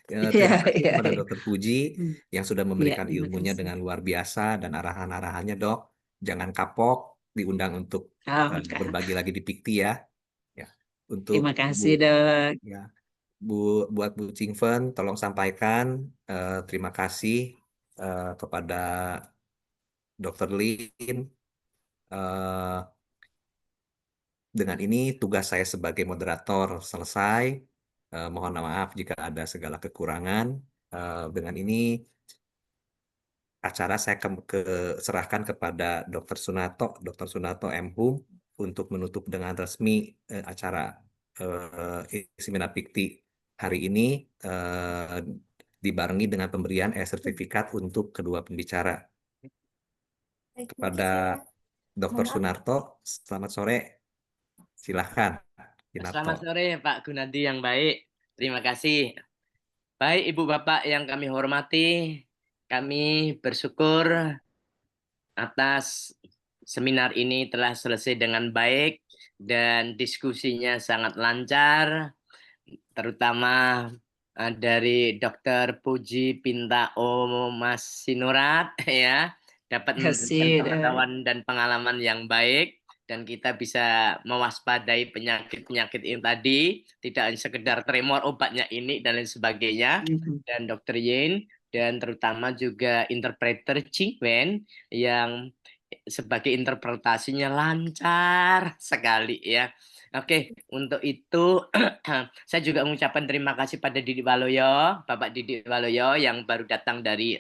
Iya, Terima kasih iya, kepada iya. Dokter Puji Mm. yang sudah Iya, memberikan terima ilmunya kasih. dengan luar biasa dan arahan-arahannya dok. Jangan kapok, diundang untuk Oh, Kak. berbagi lagi di Pikti ya. Ya, untuk Terima Bu kasih dok. ya buat Bu Chingfen, tolong sampaikan terima kasih kepada Dokter Lin. Eh, Dengan ini tugas saya sebagai moderator selesai. Mohon maaf jika ada segala kekurangan. Dengan ini acara saya serahkan kepada Dr. Sunato M. Hum untuk menutup dengan resmi acara Seminar Pikti hari ini dibarengi dengan pemberian sertifikat untuk kedua pembicara. Baik, Kepada Dr. Maaf. Sunarto, selamat sore. Silahkan, Selamat Sunarto. sore Pak Gunadi yang baik. Terima kasih. Baik Ibu Bapak yang kami hormati, kami bersyukur atas seminar ini telah selesai dengan baik dan diskusinya sangat lancar, terutama dari Dr. Puji Pintao Mas Sinurat ya, dapat Terima kasih memberikan dok. pengetahuan dan pengalaman yang baik dan kita bisa mewaspadai penyakit-penyakit ini tadi, tidak hanya sekedar tremor obatnya ini dan lain sebagainya. Mhm. Dan Dr. Yin dan terutama juga interpreter Ching Wen yang sebagai interpretasinya lancar sekali ya. Oke, untuk itu saya juga mengucapkan terima kasih pada Didik Waloyo, Bapak Didik Waloyo yang baru datang dari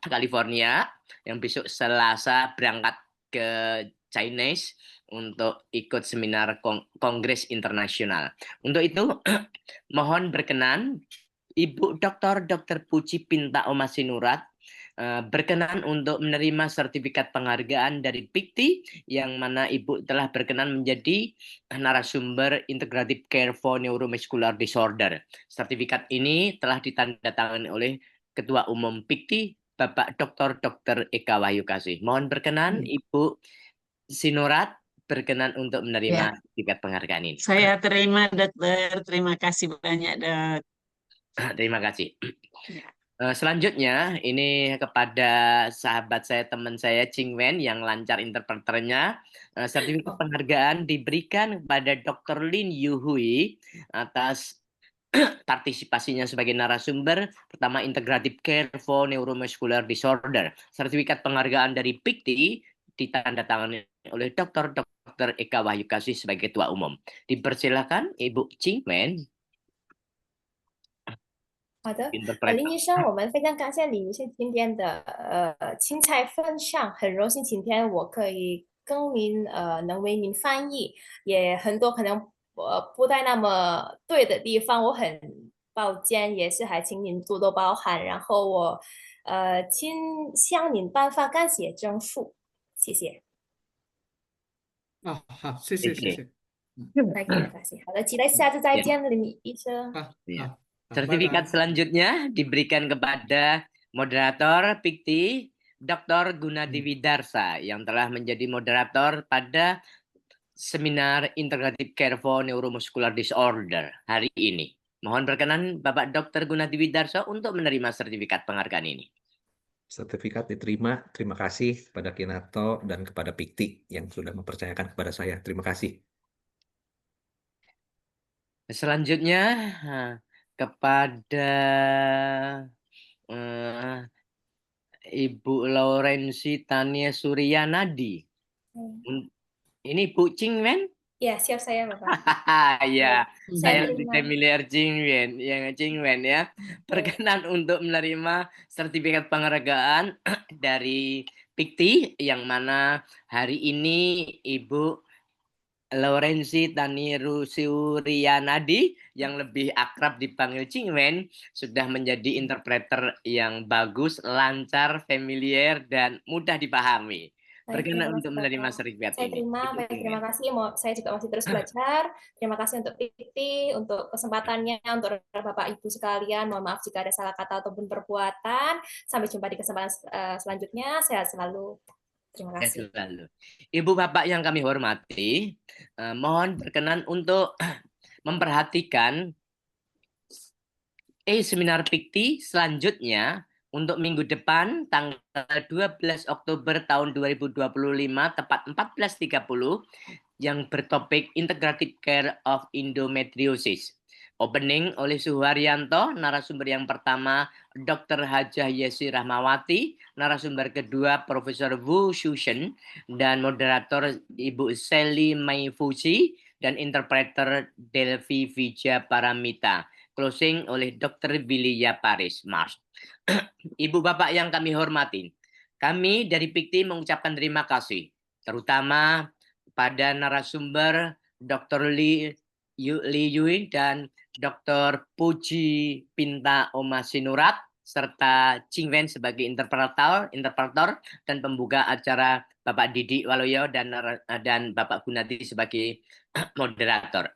California, yang besok Selasa berangkat ke Chinese untuk ikut seminar Kongres Internasional. Untuk itu, mohon berkenan Ibu Dr. Puji Pinta Omasinurat berkenan untuk menerima sertifikat penghargaan dari PIKTI yang mana Ibu telah berkenan menjadi narasumber Integrative Care for Neuromuscular Disorder. Sertifikat ini telah ditandatangani oleh Ketua Umum PIKTI Bapak Dr. Eka Wahyu Kasih. Mohon berkenan Ibu Sinurat berkenan untuk menerima sertifikat penghargaan ini. Saya terima, Dokter. Terima kasih banyak, Dok. Terima kasih. Ya. Selanjutnya ini kepada sahabat saya, teman saya Ching Wen yang lancar interpreternya. Sertifikat penghargaan diberikan kepada Dr. Lin Yuhui atas partisipasinya sebagai narasumber pertama Integrative Care for Neuromuscular Disorder. Sertifikat penghargaan dari PIKTI ditandatangani oleh Dr. Eka Wahyu Kasih sebagai Ketua Umum. Dipersilakan Ibu Ching Wen. 好的，林医生，我们非常感谢林医生今天的精彩分享，很荣幸今天我可以跟您能为您翻译，也很多可能不太那么对的地方，我很抱歉，也是还请您多多包涵，然后我请向您颁发感谢证书，谢谢。好，谢谢。 terima kasih. 好的，期待下次再见，林医生。 Sertifikat selanjutnya diberikan kepada moderator PIKTI Dr. Gunadi Widarsa yang telah menjadi moderator pada seminar Integrative Care for Neuromuscular Disorder hari ini. Mohon berkenan Bapak Dr. Gunadi Widarsa untuk menerima sertifikat penghargaan ini. Sertifikat diterima. Terima kasih kepada Kinato dan kepada PIKTI yang sudah mempercayakan kepada saya. Terima kasih. Selanjutnya kepada Ibu Laurensi Tania Suryanadi. Ini Bu Ching Wen? Ya, siap saya, Bapak. Ya, saya lebih terima. familiar Ching Wen ya. Berkenan untuk menerima sertifikat penghargaan dari PIKTI yang mana hari ini Ibu Laurensi Taniru Suryanadi yang lebih akrab dipanggil Ching Wen sudah menjadi interpreter yang bagus, lancar, familiar, dan mudah dipahami. Berkenan untuk menerima sertifikat saya ini. Terima, baik, terima kasih. Saya juga masih terus belajar. Terima kasih untuk PIKTI, untuk kesempatannya, untuk Bapak Ibu sekalian. Mohon maaf jika ada salah kata ataupun perbuatan. Sampai jumpa di kesempatan selanjutnya. Sehat selalu. Terima kasih. Ibu Bapak yang kami hormati, mohon berkenan untuk memperhatikan seminar PIKTI selanjutnya untuk minggu depan tanggal 12 Oktober tahun 2025 tepat 14.30 yang bertopik Integrative Care of Endometriosis. Opening oleh Suharyanto, narasumber yang pertama Dr. Hajah Yesi Rahmawati, narasumber kedua Profesor Wu Shushen, dan moderator Ibu Sally Maifusi, dan interpreter Delvi Vija Paramita. Closing oleh Dr. Bilia Paris Mars. Ibu Bapak yang kami hormati, kami dari PIKTI mengucapkan terima kasih, terutama pada narasumber Dr. Li Yui dan Dr. Puji Pinta Omasinurat serta Ching Wen sebagai interpreter dan pembuka acara Bapak Didik Waloyo dan Bapak Gunadi sebagai moderator.